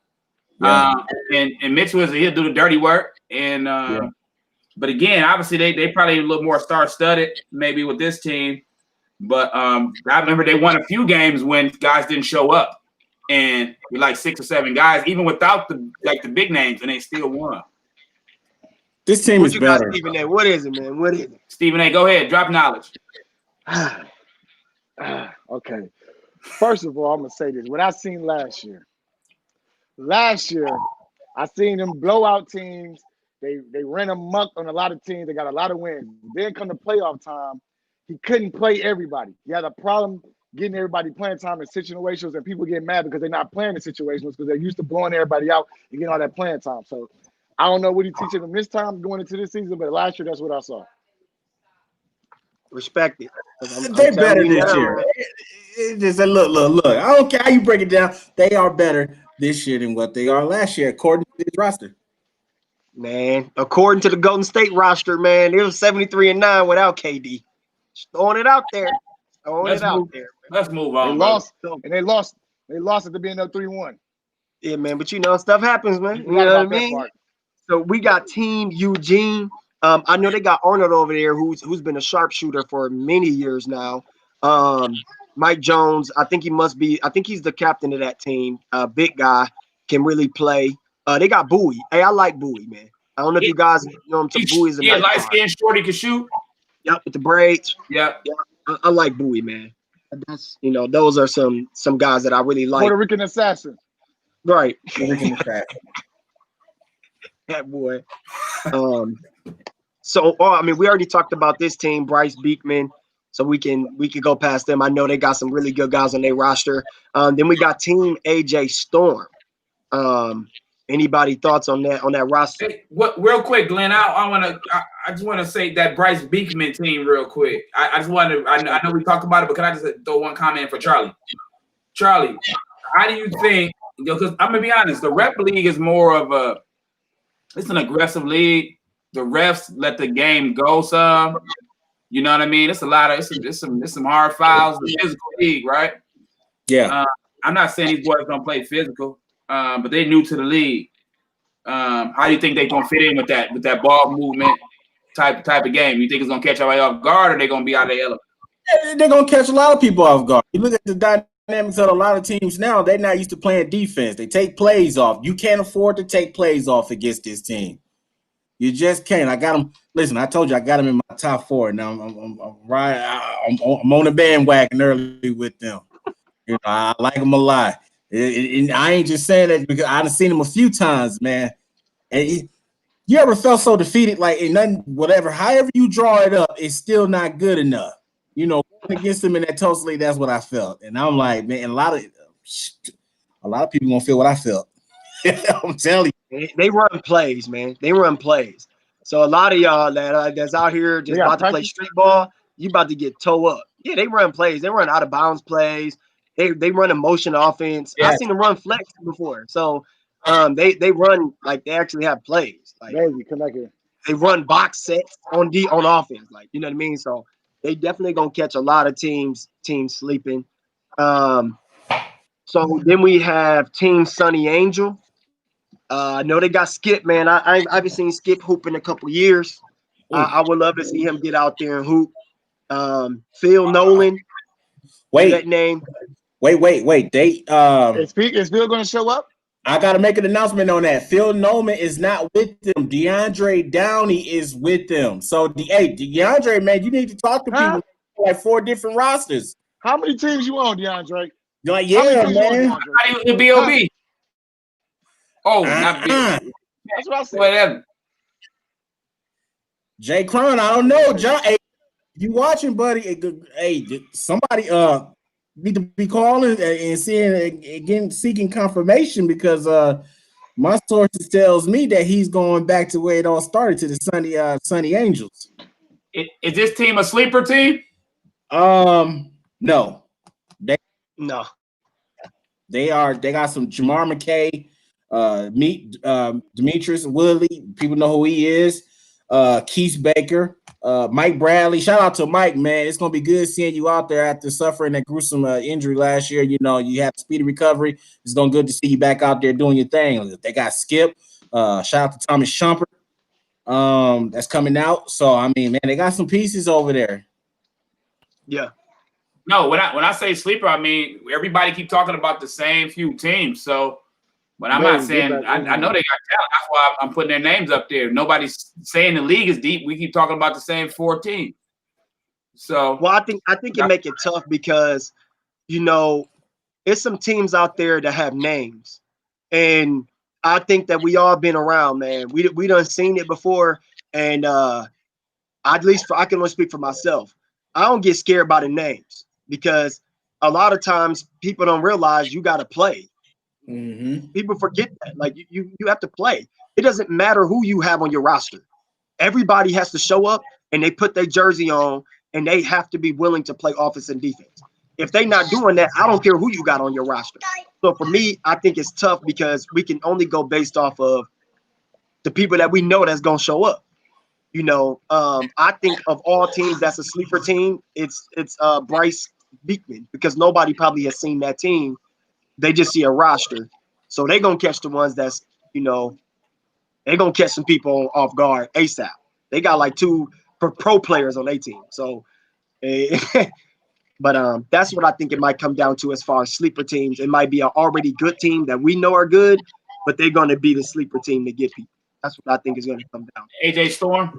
And Mitch he'll do the dirty work and. But again, obviously they probably a little more star-studded maybe with this team. But I remember they won a few games when guys didn't show up, and we like 6 or 7 guys, even without the big names, and they still won. This team is better. Stephen A. What is it, man? What is it? Stephen A. Go ahead, drop knowledge. Okay. First of all, I'm gonna say this: what I seen last year, I seen them blowout teams. They ran amok on a lot of teams. They got a lot of wins. Then come to playoff time, he couldn't play everybody. He had a problem getting everybody playing time in situations, and people get mad because they're not playing in situations because they're used to blowing everybody out and getting all that playing time. So I don't know what he's teaching them this time going into this season, but last year that's what I saw. Respect it. They're better this year. It's just a look. I don't care how you break it down. They are better this year than what they are last year, according to this roster. Man, according to the Golden State roster, man, it was 73-9 without KD. Just throwing it out there. Let's move on. They lost at the beginning of 3-1. Yeah, man, but you know, stuff happens, man. You know what I mean? So we got Team Eugene. I know they got Arnold over there who's been a sharpshooter for many years now. Mike Jones, I think he's the captain of that team. Big guy, can really play. They got Bowie. Hey, I like Bowie, man. I don't know if you guys know him. Bowie's light-skinned shorty can shoot. Yep, with the braids. Yeah. I like Bowie, man. That's those are some guys that I really like. Puerto Rican assassin. Right. That boy. So I mean, we already talked about this team, Bryce Beekman. So we can go past them. I know they got some really good guys on their roster. Then we got Team AJ Storm. Anybody thoughts on that roster? Hey, real quick, Glenn. I just want to say that Bryce Beekman team real quick. I know we talked about it, but can I just throw one comment for Charlie? Charlie, how do you think? Because I'm gonna be honest, the rep league is more of it's an aggressive league. The refs let the game go some. You know what I mean? It's a lot of it's some hard fouls. The physical league, right? Yeah. I'm not saying these boys don't play physical, but they're new to the league. How do you think they're gonna fit in with that ball movement type of game? You think it's gonna catch everybody off guard, or they're gonna be out of their element? They're gonna catch a lot of people off guard. You look at the dynamics of a lot of teams now. They're not used to playing defense. They take plays off. You can't afford to take plays off against this team. You just can't. I got them. Listen, I told you I got them in my top 4. Now I'm on the bandwagon early with them. I like them a lot. And I ain't just saying that because I've seen them a few times, man. And you ever felt so defeated, like in nothing, whatever, however you draw it up, it's still not good enough. Going against them in that Tulsa League, that's what I felt. And I'm like, man, a lot of people gonna feel what I felt. I'm telling you. They run plays, man. They run plays. So a lot of y'all that's out here just about to play street ball, you about to get toe up. Yeah, they run plays. They run out of bounds plays. They run a motion offense. Yeah. I've seen them run flex before. So they run like they actually have plays. Like they run box sets on offense. Like, you know what I mean? So they definitely gonna catch a lot of teams sleeping. So then we have Team Sunny Angel. I know they got Skip, man. I haven't seen Skip hoop in a couple years. I would love to see him get out there and hoop. Phil Nolan. Wait, that name. Wait. They is Phil going to show up? I got to make an announcement on that. Phil Nolan is not with them. DeAndre Downey is with them. So DeAndre, man, you need to talk to people like 4 different rosters. How many teams you on, DeAndre? You're like, yeah, man. The B.O.B. Oh, not B.O.B. That's what I said. Whatever. Jay Cron, I don't know. John, hey, you watching, buddy? Hey, somebody need to be calling and seeking confirmation because my sources tells me that he's going back to where it all started, to the Sunny Angels. Is this team a sleeper team? No. No. They got some Jamar McKay, Demetrius Woodley. People know who he is. Keith Baker, Mike Bradley. Shout out to Mike, man. It's gonna be good seeing you out there after suffering that gruesome injury last year. You had a speedy recovery. It's gonna good to see you back out there doing your thing. They got Skip. Shout out to Thomas Shumpert. That's coming out. So I mean, man, they got some pieces over there. Yeah. No, when I say sleeper, I mean everybody keep talking about the same few teams. So but I'm not saying I know they got talent. That's why I'm putting their names up there. Nobody's saying the league is deep. We keep talking about the same 4 teams. So well, I think it make it tough because it's some teams out there that have names, and I think that we all been around, man. We done seen it before, and at least I can only speak for myself. I don't get scared by the names because a lot of times people don't realize you got to play. Mm-hmm. People forget that. Like you have to play. It doesn't matter who you have on your roster. Everybody has to show up and they put their jersey on and they have to be willing to play offense and defense. If they're not doing that, I don't care who you got on your roster. So for me, I think it's tough because we can only go based off of the people that we know that's gonna show up. I think of all teams that's a sleeper team, it's Bryce Beekman because nobody probably has seen that team. They just see a roster. So they're going to catch the ones that's, they're going to catch some people off guard ASAP. They got like 2 pro players on their team. So, but that's what I think it might come down to as far as sleeper teams. It might be an already good team that we know are good, but they're going to be the sleeper team to get people. That's what I think is going to come down. AJ Storm,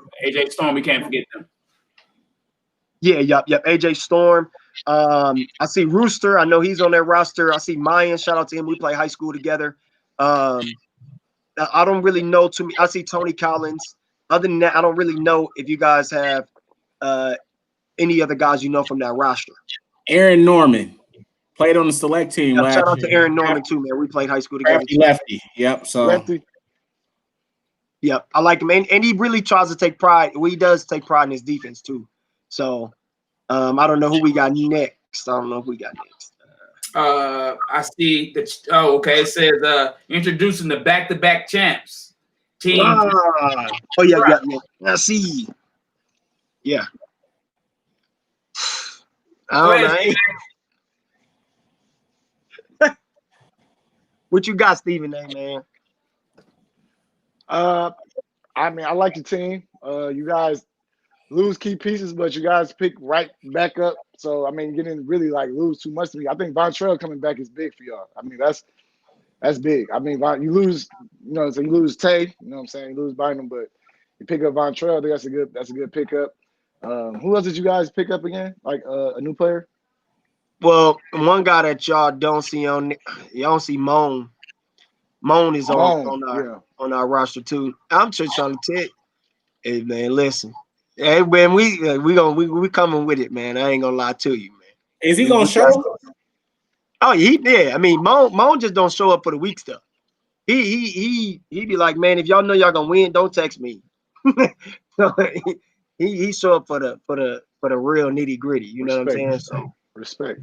we can't forget them. Yep. AJ Storm. I see Rooster. I know he's on their roster. I see Mayan. Shout out to him. We play high school together. I don't really know too many. I see Tony Collins. Other than that, I don't really know if you guys have any other guys you know from that roster. Aaron Norman played on the select team last year. Shout out to Aaron Norman too, man. We played high school together. Lefty. Yep. So Lefty. Yep, I like him, and he really tries to take pride. Well, he does take pride in his defense too. So, I don't know who we got next. I see that. Oh, okay. It says introducing the back-to-back champs team. Yeah. I see. Yeah. I don't know. What you got, Stephen A, man? I mean, I like the team. You guys lose key pieces, but you guys pick right back up. So I mean, you didn't really like lose too much to me. I think Vontrell coming back is big for y'all. I mean, that's big. I mean, you lose, so you lose Tay. You know what I'm saying? You lose Bynum, but you pick up Vontrell. I think that's a good pickup. Who else did you guys pick up again? Like a new player? Well, one guy that y'all don't see y'all don't see Moan. Moan is on our roster too. I'm just trying to tell you, hey man, listen, hey man, we coming with it, man. I ain't gonna lie to you, man. Is he gonna show up? Oh, he did. I mean, Moan just don't show up for the weak stuff. He be like, man, if y'all know y'all gonna win, don't text me. he show up for the real nitty gritty. You know what I'm saying? So respect.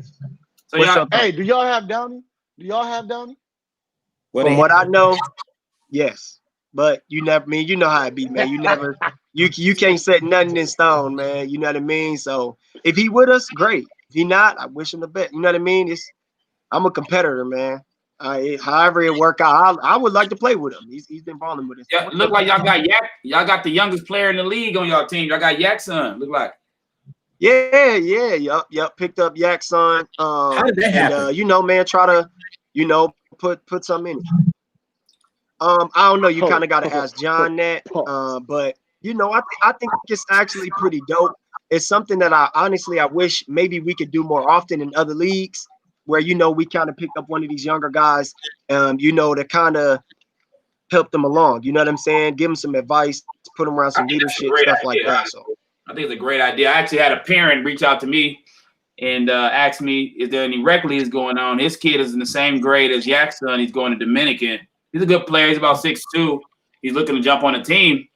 So hey, do y'all have Downey? From what I know, yes. But you know how it be, man. You can't set nothing in stone, man. You know what I mean? So if he with us, great. If he not, I wish him the best. You know what I mean? I'm a competitor, man. However it work out, I would like to play with him. He's been balling with us. Yeah, look like y'all got Yak. Y'all got the youngest player in the league on y'all team. Y'all got Yak's son. Look like. Yeah. Yep. Picked up Yak's son. How did that happen? Man, try to, put something in it. I don't know. You kind of got to ask John that. But I think it's actually pretty dope. It's something that I wish maybe we could do more often in other leagues, where we kind of pick up one of these younger guys, to kind of help them along. You know what I'm saying? Give them some advice, put them around some leadership stuff like that. So I think it's a great idea. I actually had a parent reach out to me and asked me, is there any rec leagues going on? His kid is in the same grade as Yak's son. He's going to Dominican. He's a good player. He's about 6'2". He's looking to jump on a team,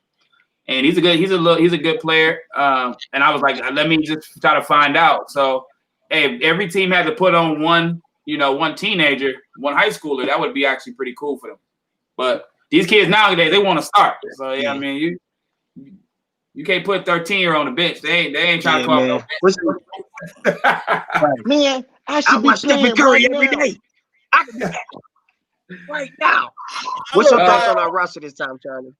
and he's a good player. And I was like, let me just try to find out. So, hey, every team had to put on one teenager, one high schooler. That would be actually pretty cool for them. But these kids nowadays, they want to start. So yeah, I mean, you can't put 13-year on the bench. They ain't trying to call no. Man, I should be watch Stephen Curry every day. I can do that right now. What's your thoughts on our roster this time, Charlie?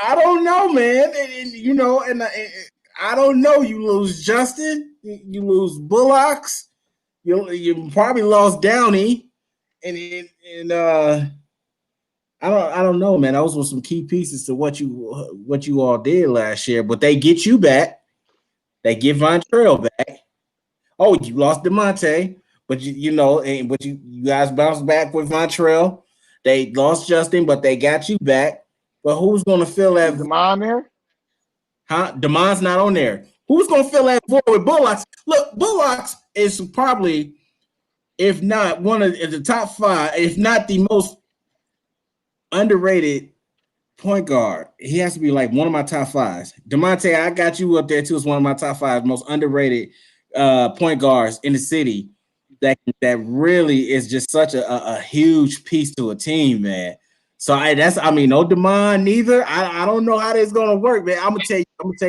I don't know, man. And I don't know. You lose Justin, you lose Bullocks, you probably lost Downey, and I don't know, man. Those were some key pieces to what you all did last year, but they get you back. They get Vontrell back. Oh, you lost DeMonte, but you guys bounced back with Vontrell. They lost Justin, but they got you back. But who's going to fill that? Demond there? Huh? Demond's not on there. Who's going to fill that void with Bullocks? Look, Bullocks is probably, if not one of the top 5, if not the most underrated point guard. He has to be like one of my top 5s. DeMonte, I got you up there too. As one of my top 5 most underrated point guards in the city. That really is just such a huge piece to a team, man. So no Demond neither. I don't know how this is gonna work, man. I'm gonna tell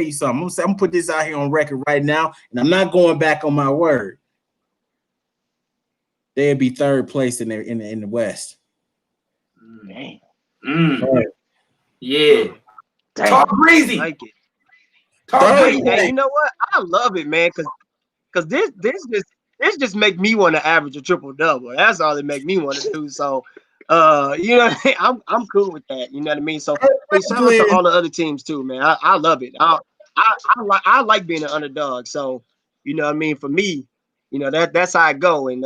you something. I'm gonna put this out here on record right now, and I'm not going back on my word. They'd be 3rd place in the West. Dang. Yeah. Dang. Talk breezy. Like it. Talk breezy. Hey, you know what? I love it, man, because this just make me want to average a triple-double. That's all it make me want to do. So, I'm cool with that. You know what I mean? So, shout out to all the other teams too, man. I love it. I like being an underdog. So, You know what I mean? For me, you know, that's how I go. And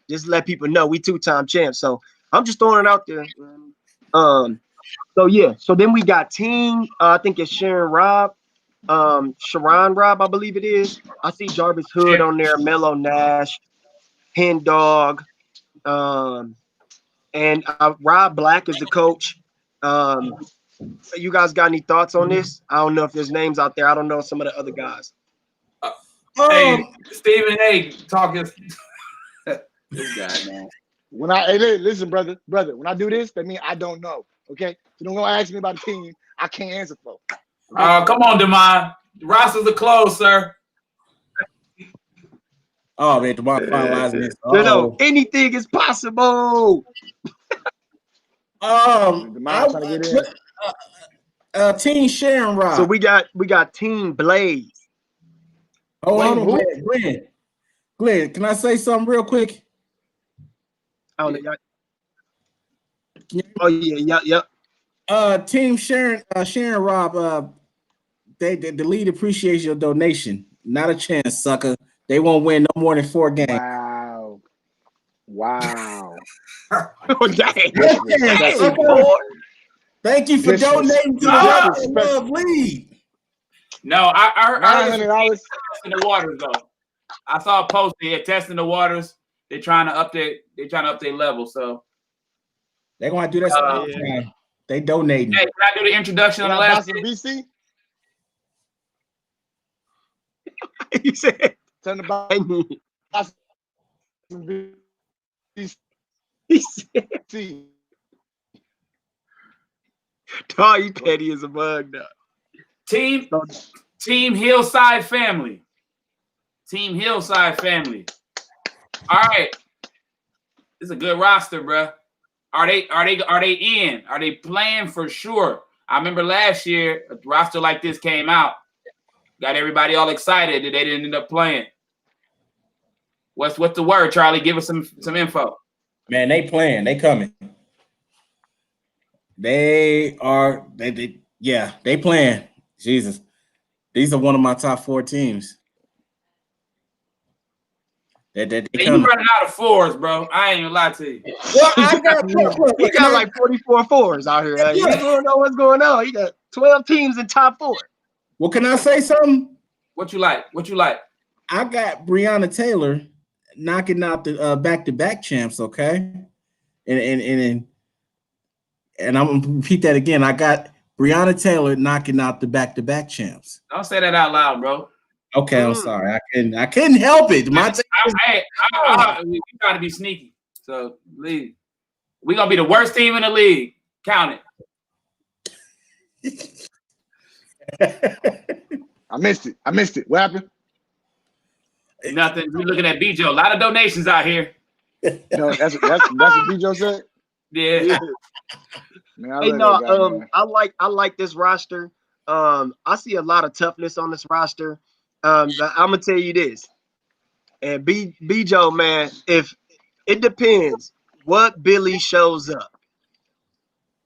just let people know we 2-time champs. So I'm just throwing it out there. So yeah, so then we got team, I think it's Sharon Robb, I believe it is. I see Jarvis Hood on there, Mello Nash, Hen Dog, and Rob Black is the coach. You guys got any thoughts on this? I don't know if there's names out there. I don't know some of the other guys. Hey, Stephen A. talking. This guy, man. Listen, brother, when I do this, that means I don't know. Okay, so don't go ask me about the team I can't answer for. Okay? Come on, Demond. The rosters are closed, sir. Oh man, Demond finalizing this. No, anything is possible. Demond trying to get in. Team Sharon Robb. So we got Team Blaze. Hold on, Glenn, can I say something real quick? I don't know. Oh yeah. Team Sharon Robb. The league appreciates your donation. Not a chance, sucker. They won't win no more than 4 games. Wow. Oh, dang. Thank you for donating to the Love League. No, I heard $900 testing the waters though. I saw a post here testing the waters. They're trying to update level. So they're gonna do that all the time. They donating. Hey, can I do the introduction on the last BC? You said turn the BC. He said, "Oh, you petty as a bug, though." Team Hillside family. Team Hillside family. All right, this is a good roster, bro. Are they in? Are they playing for sure? I remember last year a roster like this came out, got everybody all excited that they didn't end up playing. What's the word, Charlie? Give us some info. Man, they playing. They coming. They playing. Jesus. These are one of my top 4 teams. They you running out of 4s, bro. I ain't gonna lie to you. Well, he got like 44 4s out here. You don't know what's going on. He got 12 teams in top 4. Well, can I say something? What you like? I got Breonna Taylor knocking out the back-to-back champs, okay? And I'm gonna repeat that again. I got Breonna Taylor knocking out the back-to-back champs. Don't say that out loud, bro. Okay, I'm sorry. I couldn't help it. I'm trying to be sneaky. So leave. We're gonna be the worst team in the league. Count it. I missed it. What happened? Nothing. We're looking at BJ. A lot of donations out here. No, that's what BJ said. Yeah. Man, hey, I like this roster. I see a lot of toughness on this roster. I'm gonna tell you this, and BJ, man, if it depends what Billy shows up.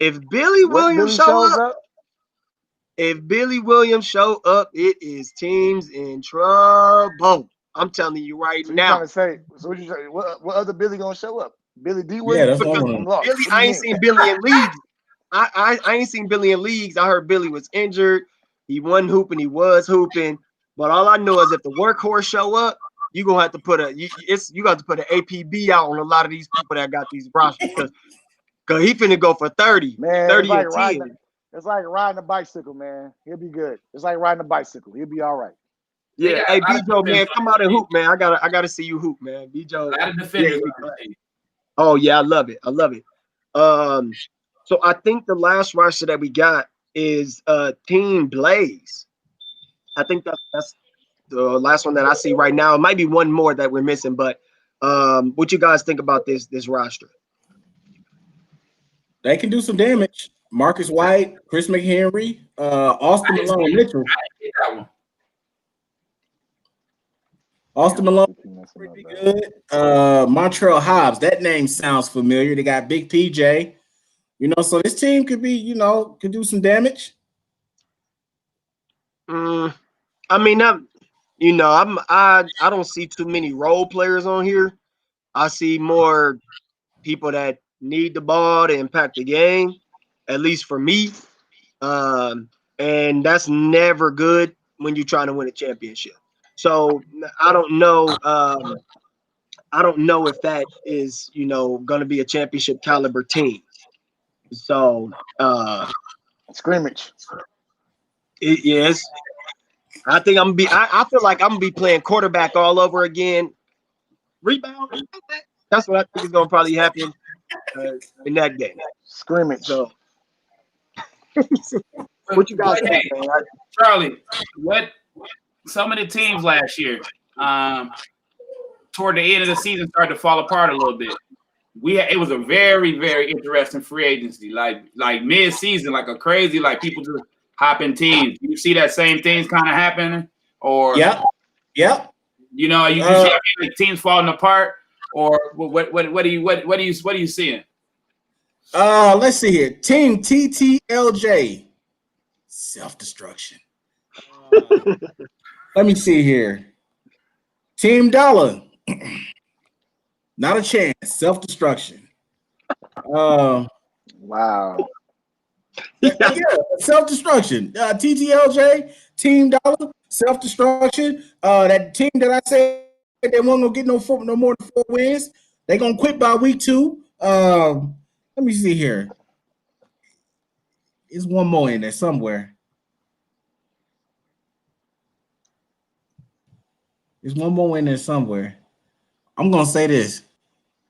If Billy Williams shows up, it is teams in trouble. I'm telling you right now. What you say? What other Billy gonna show up? Billy D. Yeah, that's Billy, I ain't seen Billy in leagues. I ain't seen Billy in leagues. I heard Billy was injured. He wasn't hooping. He was hooping. But all I know is if the workhorse show up, you gonna have to put an APB out on a lot of these people that got these rosters because he finna go for 30. Man, 30 it's like riding a bicycle, man. He'll be good. It's like riding a bicycle. He'll be all right. Yeah, hey BJ, man, come out and hoop, man. I gotta see you hoop, man. BJ. Oh yeah, I love it. So I think the last roster that we got is Team Blaze. I think that's the last one that I see right now. It might be one more that we're missing, but what you guys think about this roster? They can do some damage. Marcus White, Chris McHenry, Austin Malone Mitchell. Austin Malone, pretty good. Montreal Hobbs, that name sounds familiar. They got Big PJ. So this team could be, could do some damage. I mean, you know, I don't see too many role players on here. I see more people that need the ball to impact the game, at least for me. Um, and that's never good when you're trying to win a championship. So I don't know. I don't know if that is, you know, going to be a championship caliber team. So Scrimmage. yes, I think I'm gonna be. I feel like I'm gonna be playing quarterback all over again. Rebound. That's what I think is gonna probably happen in that game. Scrimmage. So, what you guys think, man? Charlie, what some of the teams last year, toward the end of the season, started to fall apart a little bit. It was a very, very interesting free agency, like mid-season, like a crazy, like people just hopping teams. You see that same things kind of happening, or Yep. you know, you see like teams falling apart, or what are you seeing? Let's see here. Team TTLJ. Self-destruction. Let me see here. Team Dollar. Not a chance. Self-destruction. Wow. Yeah, self-destruction. TTLJ, Team Dollar, self-destruction. That team that I said they weren't gonna get no more than 4 wins. They're gonna quit by week 2. Let me see here. There's one more in there somewhere. There's one more in there somewhere. I'm gonna say this.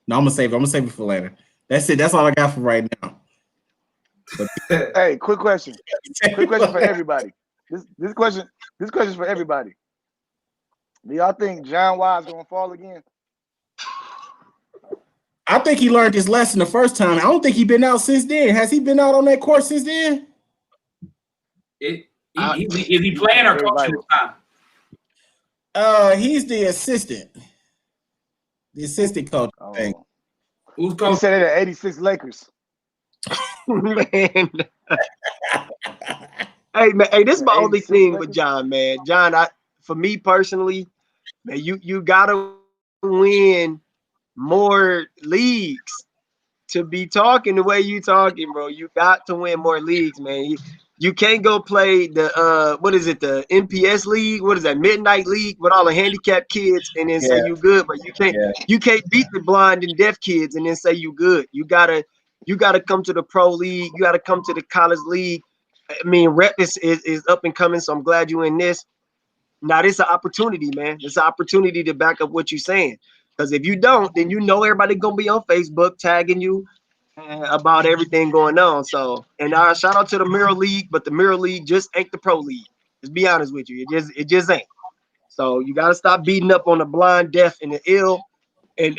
No, I'm gonna save it for later. That's it. That's all I got for right now. Hey, quick question. Quick question for everybody. This question is for everybody. Do y'all think John Wise gonna fall again? I think he learned his lesson the first time. I don't think he's been out since then. Has he been out on that course since then? Is he playing or coaching this time? He's the assistant. The assistant coach. Oh. Who's He coaching? said it at 86 Lakers. Man. Hey man, hey, this is my only thing with John, man. John, for me personally, man, you gotta win more leagues to be talking the way you talking, bro. You got to win more leagues, man. You can't go play the what is it, the NPS league? What is that, midnight league with all the handicapped kids and then say you good, but you can't beat the blind and deaf kids and then say you good. You gotta come to the pro league, you gotta come to the college league. I mean, rep is up and coming, so I'm glad you in this. Now this is an opportunity, man. It's an opportunity to back up what you're saying. Because if you don't, then you know everybody gonna be on Facebook tagging you about everything going on. So, and shout out to the Mirror League, but the Mirror League just ain't the Pro League. Just be honest with you, it just ain't. So you gotta stop beating up on the blind, deaf, and the ill, and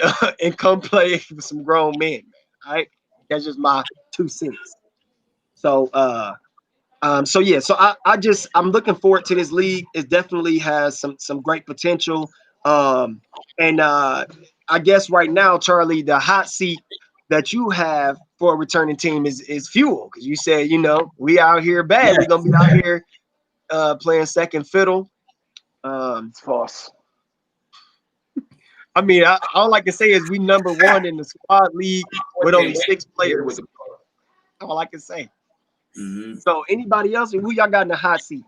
come play with some grown men. All right, that's just my 2 cents. So, so yeah, so I'm looking forward to this league. It definitely has some great potential. And I guess right now, Charlie, the hot seat that you have for a returning team is Fuel, because you said, you know, we out here bad. We're gonna be out here playing second fiddle. It's false. I mean, all I can say is we number 1 in the squad league with only 6 players. All I can say. Mm-hmm. So anybody else, who y'all got in the hot seat?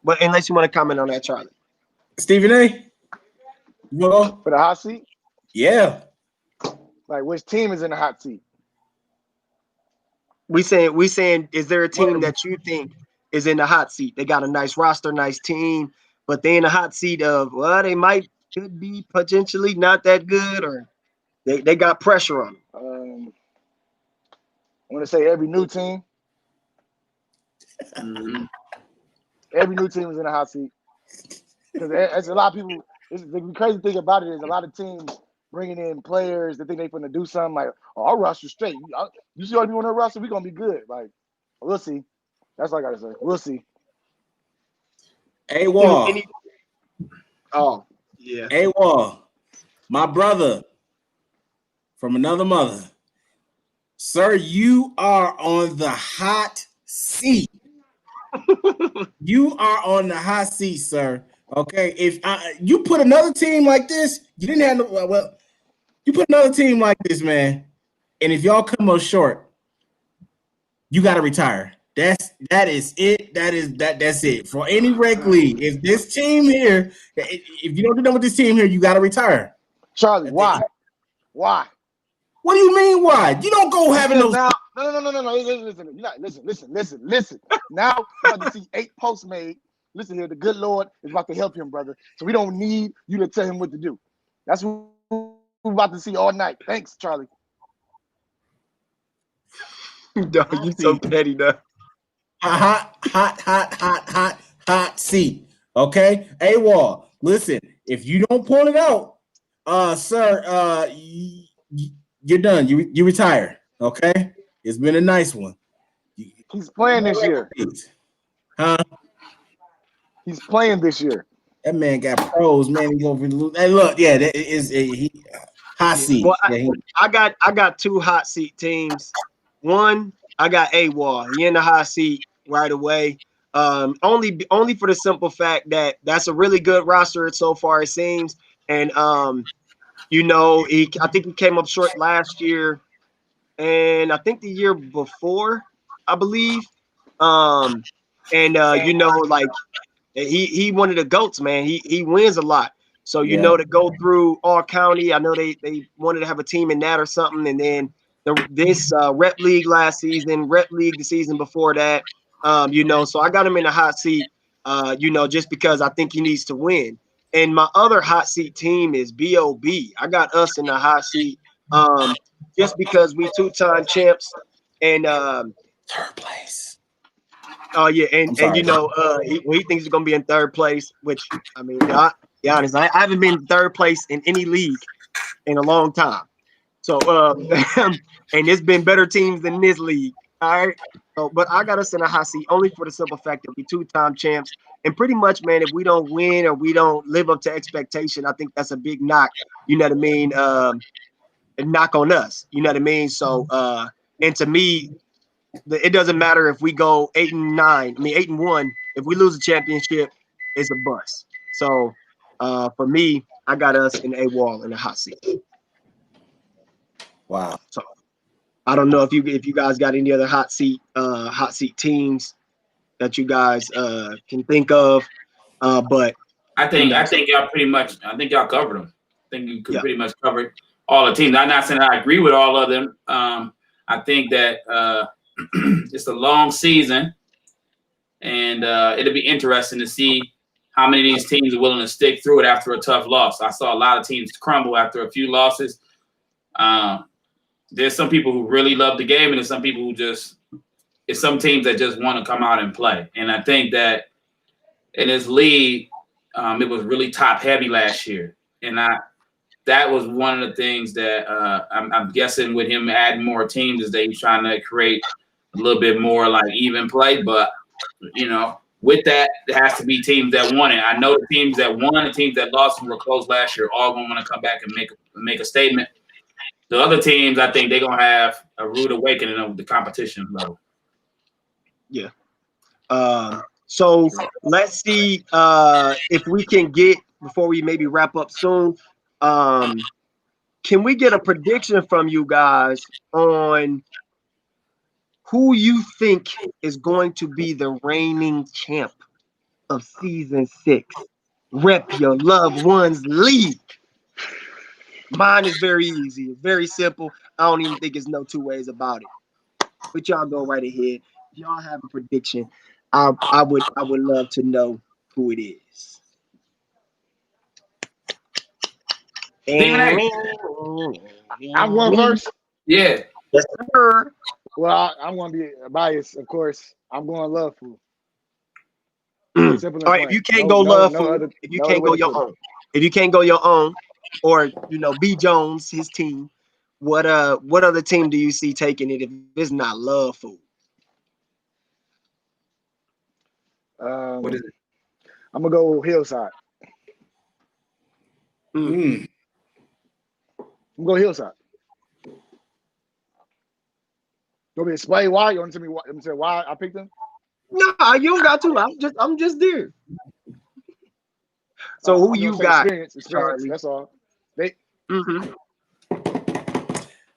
But unless you want to comment on that, Charlie. Stephen A. For the hot seat? Yeah. Like, which team is in the hot seat? We saying, is there a team that you think is in the hot seat? They got a nice roster, nice team, but they in the hot seat of, well, they could be potentially not that good, or they got pressure on them. I want to say every new team. Mm-hmm. Every new team is in the hot seat. Because there's a lot of people. The crazy thing about it is a lot of teams bringing in players that think they're going to do something like, oh, our roster straight. You see all the people on our roster, we're going to be good. Like, we'll see. That's all I got to say. We'll see. A-Wall. Oh, yeah. A-Wall. My brother from another mother. Sir, you are on the hot seat. You are on the hot seat, sir. Okay, if you put another team like this, you didn't have well. You put another team like this, man, and if y'all come up short, you got to retire. That is it. That's it for any rec league. If this team here, if you don't do that with this team here, you got to retire. Charlie, why? Why? What do you mean? Why? You don't go having those. Now, no. Listen. Now we're about to see 8 posts made. Listen here, the good Lord is about to help him, brother. So we don't need you to tell him what to do. That's what we're about to see all night. Thanks, Charlie. No, you so petty, though. Hot seat. Okay, AWOL. Listen, if you don't point it out, sir, you're done. You retire. Okay, it's been a nice one. He's playing this year. Huh? He's playing this year. That man got pros, man. He's gonna lose. Hey, look, yeah, that is he hot seat. Well, yeah, I got 2 hot seat teams. One, I got AWOL. He in the hot seat right away. Only for the simple fact that that's a really good roster so far, it seems. And I think he came up short last year, and I think the year before, I believe. Like he one of the GOATs, man. He wins a lot. So to go through all county, I know they wanted to have a team in that or something, and then this rep league last season, rep league the season before that. So I got him in the hot seat. Just because I think he needs to win. And my other hot seat team is BOB. I got us in the hot seat, just because we 2-time champs and third place. Oh yeah, and he thinks he's gonna be in third place, which I mean, be honest, I haven't been in third place in any league in a long time. So and it's been better teams than this league. All right. So, but I got us in a hot seat only for the simple fact that we 2-time champs. And pretty much, man, if we don't win or we don't live up to expectation, I think that's a big knock. You know what I mean? A knock on us. You know what I mean? So and to me, it doesn't matter if we go 8-9. I mean 8-1. If we lose a championship, it's a bust. So for me, I got us in AWOL in the hot seat. Wow. So I don't know if you guys got any other hot seat teams that you guys can think of, but I think y'all pretty much. I think y'all covered them. I think you could pretty much cover all the teams. I'm not saying I agree with all of them. I think that it's a long season, and it'll be interesting to see how many of these teams are willing to stick through it after a tough loss. I saw a lot of teams crumble after a few losses. There's some people who really love the game, and there's some people who it's some teams that just want to come out and play. And I think that in this league, it was really top heavy last year. And that was one of the things that I'm guessing with him adding more teams is that he's trying to create a little bit more like even play. But, with that, there has to be teams that won it. I know the teams that won, the teams that lost and were close last year, all going to want to come back and make a statement. The other teams, I think they're going to have a rude awakening of the competition level. Yeah. So let's see if we can get, before we maybe wrap up soon, can we get a prediction from you guys on who you think is going to be the reigning champ of season 6? Rep Your Loved Ones League. Mine is very easy. It's very simple. I don't even think there's no 2 ways about it. But y'all go right ahead. If y'all have a prediction, I would love to know who it is. I'm going first. Yeah. Yes, sir. Well, I'm going to be biased, of course. I'm going Love Fool. All right, if you can't go Love Fool, if you can't go your own, or B Jones, his team, what other team do you see taking it if it's not Love Fool? What is it? I'm gonna go Hillside. Mm. I'm gonna go Hillside. You want me to explain why? You want to tell me why I picked them? No, you don't got to. I'm just there. So who I'm you gonna say got? experience. Charlie? That's all. They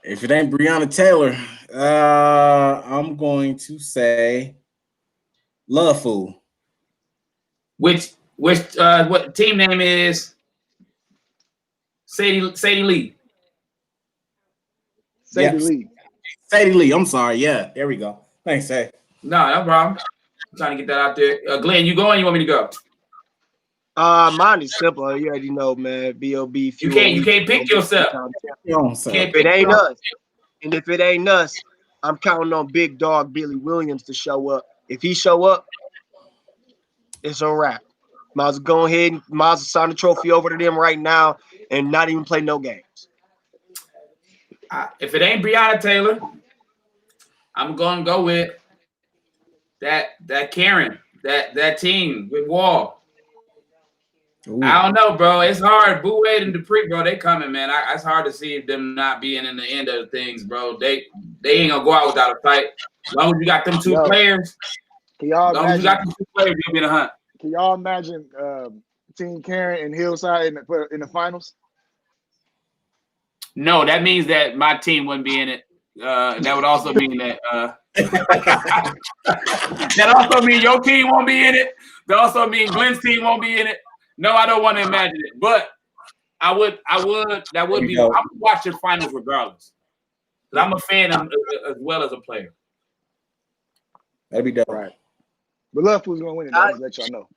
If it ain't Breonna Taylor, I'm going to say Love Fool. Which what team name is Sadie Lee? Sadie Lee. Sadie Lee. I'm sorry. Yeah, there we go. Thanks, Say. No problem. I'm trying to get that out there. Glenn, you going? You want me to go? Mine is simple. You already know, man. B.O.B. You can't pick yourself. If it ain't us, and if it ain't us, I'm counting on big dog Billy Williams to show up. If he show up, it's a wrap. Might as well go ahead and sign the trophy over to them right now and not even play no games. If it ain't Breonna Taylor, I'm gonna go with that Karen, that team with Wall. Ooh. I don't know, bro. It's hard. Boo Wade and Dupree, bro, they coming, man. It's hard to see them not being in the end of things, bro. They ain't gonna go out without a fight. As long as you got them two players, can y'all imagine? You got them two players, you'll be in the hunt. Can y'all imagine Team Karen and Hillside in the finals? No, that means that my team wouldn't be in it. That would also mean that that also means your team won't be in it. That also means Glenn's team won't be in it. No, I don't want to imagine it, but I would. That would be. I'm watching finals regardless. I'm a fan as well as a player. That'd be dope, right? But Love Fool's gonna win it. I'll let y'all know.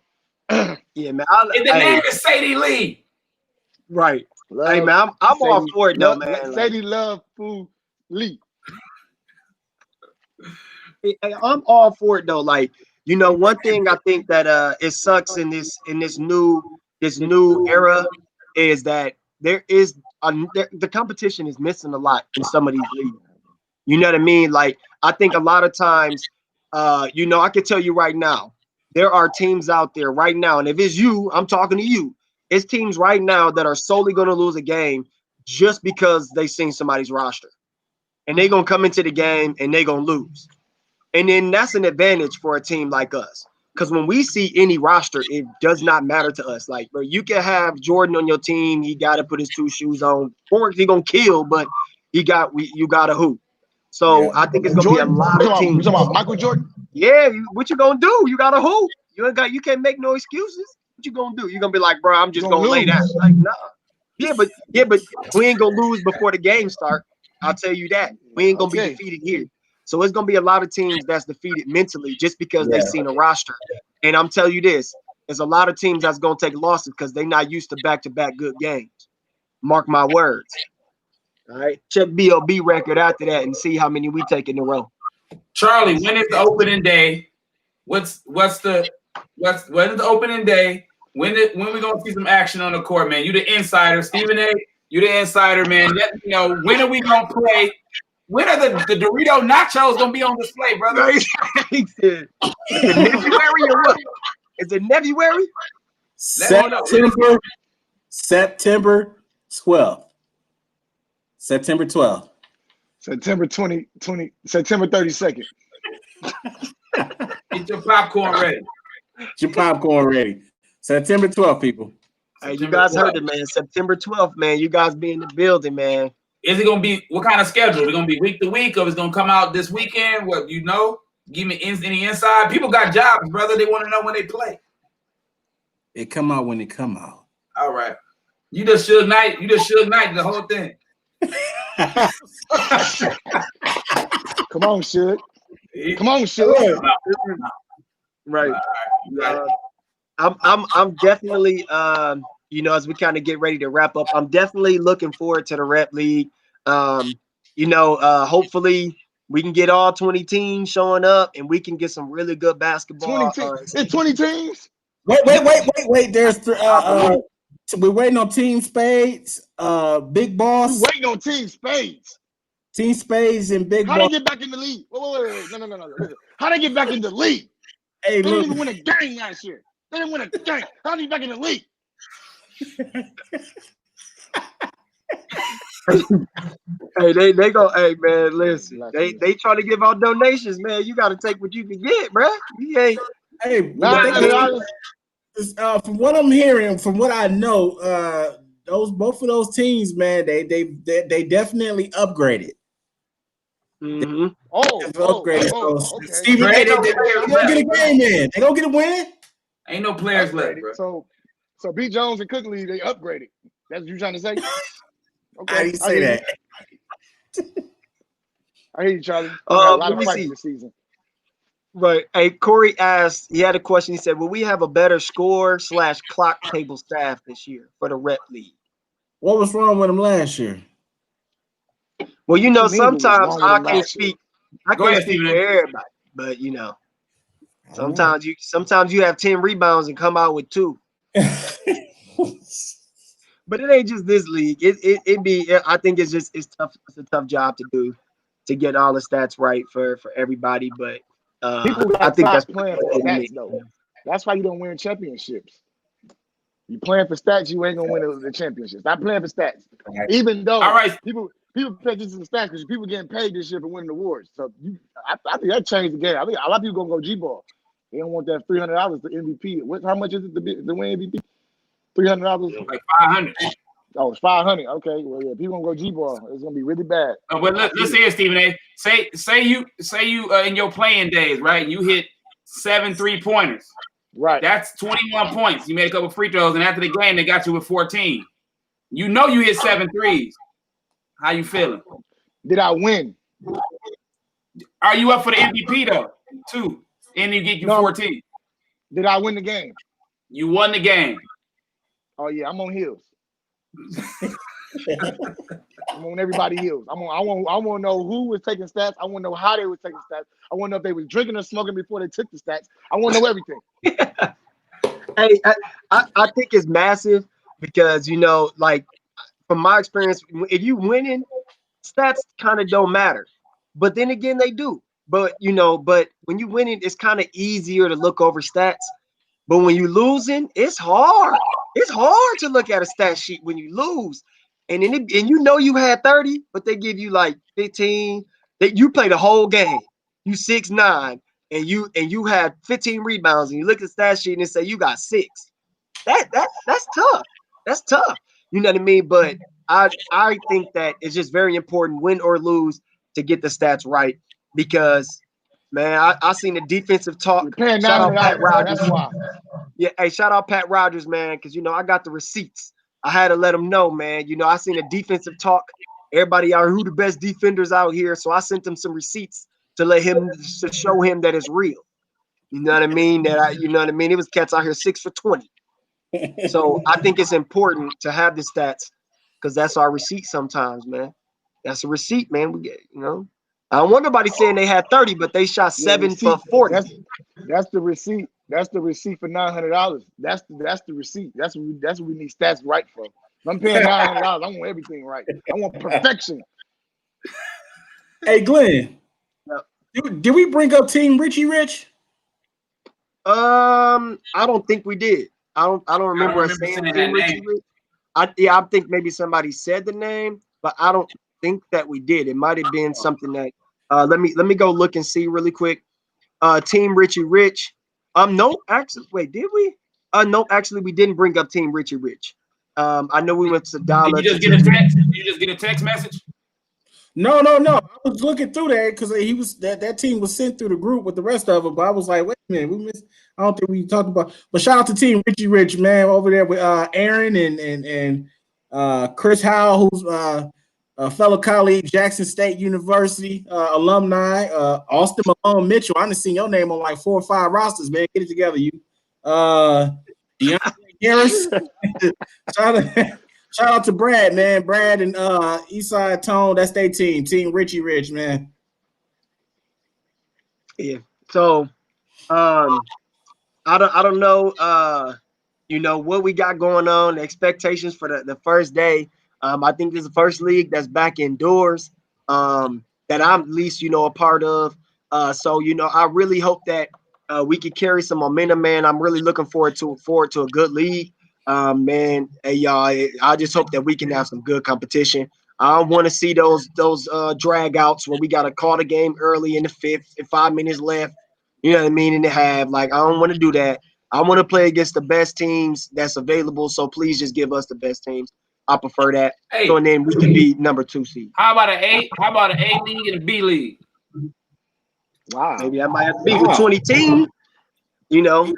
Yeah, man. The name is Sadie Lee. Right. Hey, man, I'm all for it, though, man. Sadie Love Fool Lee. I'm all for it, though. Like, you know, one thing I think that it sucks in this new era is that there is the competition is missing a lot in some of these leagues. You know what I mean? Like, I think a lot of times, you know, I can tell you right now, there are teams out there right now, and if it's you, I'm talking to you. It's teams right now that are solely going to lose a game just because they seen somebody's roster, and they're going to come into the game and they're going to lose. And then that's an advantage for a team like us. Because when we see any roster, it does not matter to us. Like, bro, you can have Jordan on your team. He got to put his two shoes on. Or he going to kill, but you got to hoop. So I think it's going to be a lot of teams. You talking about Michael Jordan? Yeah, what you going to do? You got to hoop. You can't make no excuses. What you going to do? You're going to be like, bro, I'm just going to lay down. Like, nah. Yeah, but we ain't going to lose before the game start. I'll tell you that. We ain't going to be defeated here. So it's going to be a lot of teams that's defeated mentally just because they've seen a roster. And I'm telling you this, there's a lot of teams that's going to take losses because they're not used to back-to-back good games. Mark my words. All right? Check B.O.B. record after that and see how many we take in a row. Charlie, when is the opening day? When is the opening day? When we going to see some action on the court, man? You the insider. Stephen A., you the insider, man. You know, when are we going to play? When are the Dorito nachos gonna be on display, brother? Is it February or what? Is it February? September 12th. September 12th. September 2020. September 32nd. Get your popcorn ready. Get your popcorn ready. September 12th, people. Hey, you guys heard it, man. September 12th, man. You guys be in the building, man. Is it gonna be what kind of schedule? Is it gonna be week to week, or is it gonna come out this weekend? What you know? Give me any inside. People got jobs, brother. They want to know when they play. It come out when it come out. All right. You just Suge Knight. You just Suge Knight the whole thing. Come on, Suge. Come on, Suge. Right. I'm definitely you know, as we kind of get ready to wrap up, I'm definitely looking forward to the Rep League. You know, hopefully we can get all 20 teams showing up and we can get some really good basketball. 20 teams. It's 20 teams. Wait. There's we're waiting on Team Spades, Big Boss. We're waiting on Team Spades. Team Spades and Big Boss. How they get back in the league? Wait. No. Listen. How they get back in the league? Hey, they didn't even win a game last year. They didn't win a game. How they get back in the league? Hey, they go. Hey, man, listen. They try to give out donations, man. You got to take what you can get, bro. You ain't. Hey, From what I'm hearing, from what I know, both of those teams, man, they definitely upgraded. Mm-hmm. Upgraded. Okay. Stevie, Bro, they ain't no gonna players get a left, game in. They gonna get a win. Ain't no players left, bro. So B. Jones and Cookley, they upgraded. That's what you trying to say? Okay. How do you say that? I hear you, Charlie. We got a lot Let of me fights see. this season. Right. Hey, Corey asked, he had a question. He said, will we have a better score/clock table staff this year for the rep league? What was wrong with them last year? Well, you know, What you mean what was sometimes wrong with I them can't last year? speak. I Go can't ahead, speak for Stephen. everybody, but you know, sometimes you have 10 rebounds and come out with 2. But it ain't just this league. I think it's tough. It's a tough job to do to get all the stats right for everybody. But People I got to think that's stop playing for stats, though. That's why you don't win championships. You playing for stats, you ain't gonna win the championship. Stop playing for stats. Even though All right. people pay attention to stats because people getting paid this year for winning awards. So I think that changed the game. I think a lot of people gonna go G-ball. They don't want that $300 for MVP. How much is it to win MVP? $300. Like 500. Oh, it's 500. Okay, well yeah, people gonna go G-ball. It's gonna be really bad. But listen here, Stephen A. Say you in your playing days, right? You hit 7 3-pointers. Right. That's 21 points. You made a couple free throws, and after the game, they got you with 14. You know you hit 7 threes. How you feeling? Did I win? Are you up for the MVP though? 2, and you get 14. Did I win the game? You won the game. Oh yeah, I'm on heels. I'm on everybody heels. I want to know who was taking stats. I want to know how they were taking stats. I want to know if they was drinking or smoking before they took the stats. I want to know everything. Hey, I think it's massive because, you know, like from my experience, if you winning, stats kind of don't matter. But then again, they do. But you know, when you winning, it's kind of easier to look over stats. But when you losing, it's hard. It's hard to look at a stat sheet when you lose. And you know you had 30, but they give you like 15. That you play the whole game. You 6'9", and you had 15 rebounds, and you look at the stat sheet and say you got 6. That's tough. That's tough. You know what I mean? But I think that it's just very important, win or lose, to get the stats right because, man, I seen the defensive talk. Shout out Pat Rogers. That's why. Yeah, hey, shout out Pat Rogers, man, because you know I got the receipts. I had to let him know, man. You know, I seen the defensive talk. Everybody out here, who the best defenders out here. So I sent him some receipts to show him that it's real. You know what I mean? You know what I mean? It was cats out here 6 for 20. So I think it's important to have the stats because that's our receipt sometimes, man. That's a receipt, man. We get, you know. I don't want nobody saying they had 30, but they shot 7 for 40. That's the receipt. That's the receipt for $900. That's the receipt. That's what we need stats right for. If I'm paying $900, I want everything right. I want perfection. Hey, Glenn. Yep. Did we bring up Team Richie Rich? I don't think we did. I don't remember us saying Team Richie Rich. I think maybe somebody said the name, but I don't think that we did. It might have been something that let me go look and see really quick. Team Richie Rich. No, actually, wait, did we? No, actually, we didn't bring up Team Richie Rich. I know we went to Dollar. Did you just get a text? Did you just get a text message? No. I was looking through that because he was that team was sent through the group with the rest of them. But I was like, wait a minute, we missed. I don't think we talked about. But shout out to Team Richie Rich, man, over there with Aaron and Chris Howell, who's a fellow colleague, Jackson State University alumni. Austin Malone Mitchell. I done seen your name on like 4 or 5 rosters, man. Get it together, you. DeAndre Harris. Shout out to Brad, man. Brad and Eastside Tone. That's their team. Team Richie Rich, man. Yeah. So, I don't know. You know what we got going on. The expectations for the first day. I think this is the first league that's back indoors. That I'm at least a part of. So I really hope that we can carry some momentum, man. I'm really looking forward to a good league. Man, hey y'all, I just hope that we can have some good competition. I don't want to see those drag outs where we got to call the game early in the 5th and 5 minutes left. You know what I mean? In the half, like I don't want to do that. I want to play against the best teams that's available. So please just give us the best teams. I prefer that. Hey, so and then we can be number 2 seed. How about an A league and a B league? Wow. Maybe I might have to be with 20 teams. You know,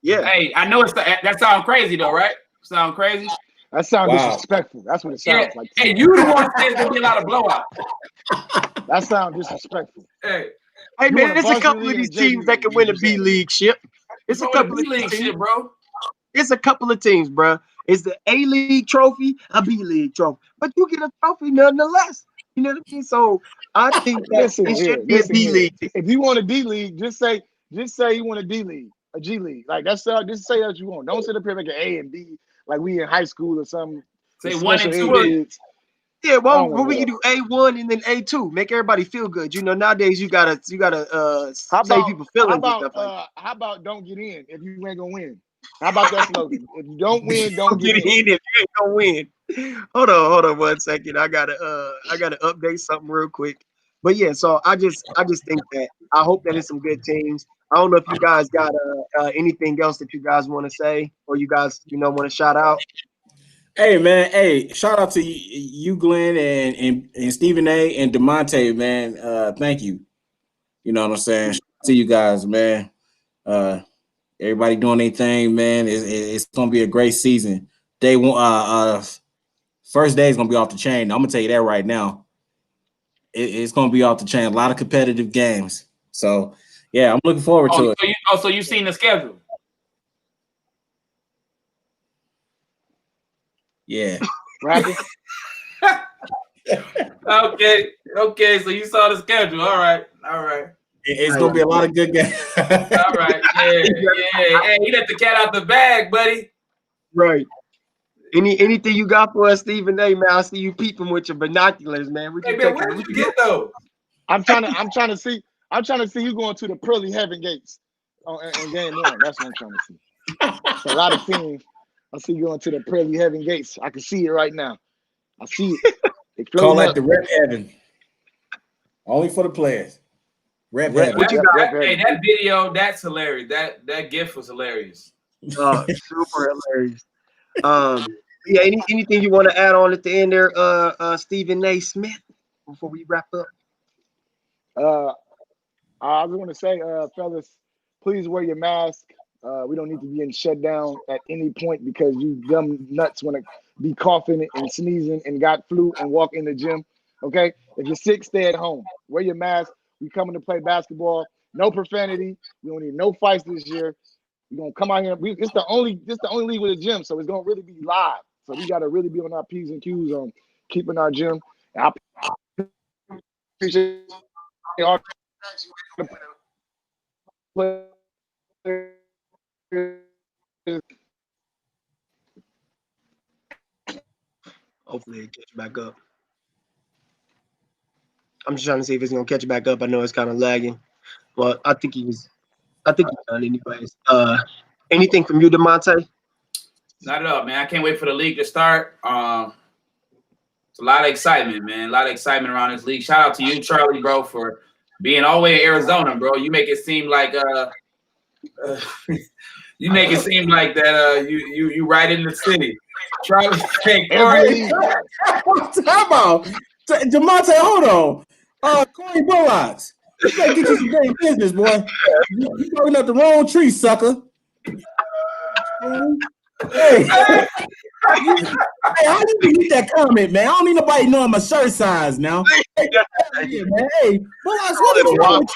yeah. Hey, I know that sounds crazy though, right? Sound crazy? That sounds disrespectful. That's what it sounds like. Hey, you the one saying there's gonna be a lot of blowout. That sounds disrespectful. Hey man, there's a couple of these teams that can win a B League ship. It's a couple of league shit, bro. It's a couple of teams, bro. It's the A League trophy, a B League trophy, but you get a trophy nonetheless. You know what I mean? So I think that it should be a B League. If you want a D League, just say you want a D League, a G League. Like just say that you want. Don't sit up here and make an A and B like we in high school or something. Say 1 and 2. Yeah, well, we can do A1 and then A2. Make everybody feel good. You know, nowadays you gotta save people feelings. How about don't get in if you ain't gonna win? How about that slogan? If you don't win, don't get in. If you ain't gonna win. Hold on 1 second. I gotta update something real quick. But yeah, so I just think that I hope that it's some good teams. I don't know if you guys got anything else that you guys want to say or you guys want to shout out. Hey man, shout out to you Glenn and Stephen A and DeMonte, man. Thank you. You know what I'm saying? Shout out to you guys, man. Everybody doing their thing, man. It's gonna be a great season. Day one, first day is gonna be off the chain. I'm gonna tell you that right now. It's gonna be off the chain. A lot of competitive games. So yeah, I'm looking forward to it. So you've seen the schedule? Yeah. Right. Okay. So you saw the schedule. All right. It's gonna be a lot of good games. All right. Yeah. Hey, you let the cat out the bag, buddy. Right. Anything you got for us, Stephen A, man? I see you peeping with your binoculars, man. Hey, man, where did you get those? I'm trying to see you going to the pearly heaven gates in game 1. That's what I'm trying to see. So a lot of teams. I see you going to the pearly heaven gates. I can see it right now. I see it. Call that the Rep Heaven. Only for the players. Rep Heaven. Hey, that video, that's hilarious. That GIF was hilarious. Super hilarious. Yeah. Anything you want to add on at the end there, Stephen A. Smith, before we wrap up? I just want to say, fellas, please wear your mask. We don't need to be in shutdown at any point because you dumb nuts want to be coughing and sneezing and got flu and walk in the gym. Okay, if you're sick, stay at home. Wear your mask. We coming to play basketball. No profanity. We don't need no fights this year. We're gonna come out here. It's the only league with a gym, so it's gonna really be live. So we gotta really be on our P's and Q's on keeping our gym. And I appreciate all Hopefully it catch back up. I'm just trying to see if it's gonna catch back up. I know it's kind of lagging. Well, I think he's done anyways. Anything from you, DeMonte? Not at all, man. I can't wait for the league to start. It's a lot of excitement, man. A lot of excitement around this league. Shout out to you, Charlie, bro, for being all the way in Arizona, bro. You make it seem like you make it seem like that you right in the city. Charlie, hey, Corey. Time out. DeMonte, hold on. Corey Bullocks. You gotta get you some damn business, boy. You talking up the wrong tree, sucker. Hey, how did you get that comment, man? I don't need nobody knowing my shirt size now. Hey, man. Hey, Bullocks, what did you want?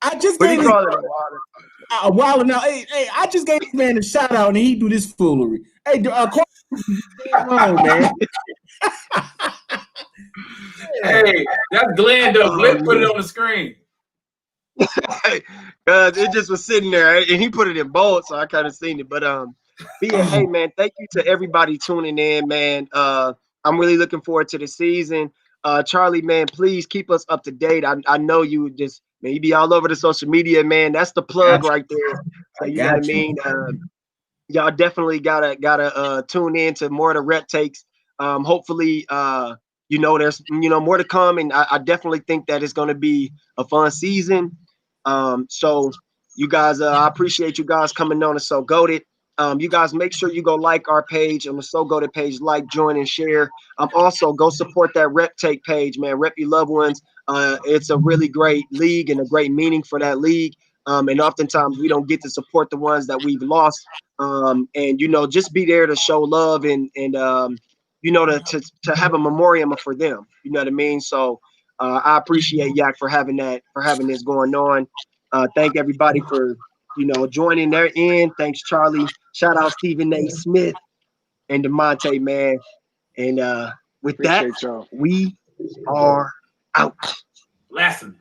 I just gave a while now. Hey, I just gave this man a shout out and he do this foolery. Hey, wrong, man. Hey, that's Glenn though. Glenn put it on the screen. It just was sitting there and he put it in bold, so I kind of seen it. But yeah, hey man, thank you to everybody tuning in, man. I'm really looking forward to the season. Charlie, man, please keep us up to date. I know you just, man, you be all over the social media, man. That's the plug right there. So you know what I mean? Y'all definitely gotta tune in to more of the rep takes. Hopefully, there's more to come, and I definitely think that it's gonna be a fun season. So You guys, I appreciate you guys coming on and So Goated. You guys make sure you go like our page on the So Goated page, like, join, and share. Also go support that Rep Take page, man. Rep your loved ones. It's a really great league and a great meaning for that league. And oftentimes we don't get to support the ones that we've lost. And just be there to show love and to have a memoriam for them. You know what I mean? So I appreciate Yak for having this going on. Thank everybody for joining their end. Thanks, Charlie. Shout out Stephen A. Smith and DeMonte, man. And with Appreciate that, y'all. we are out. Lesson.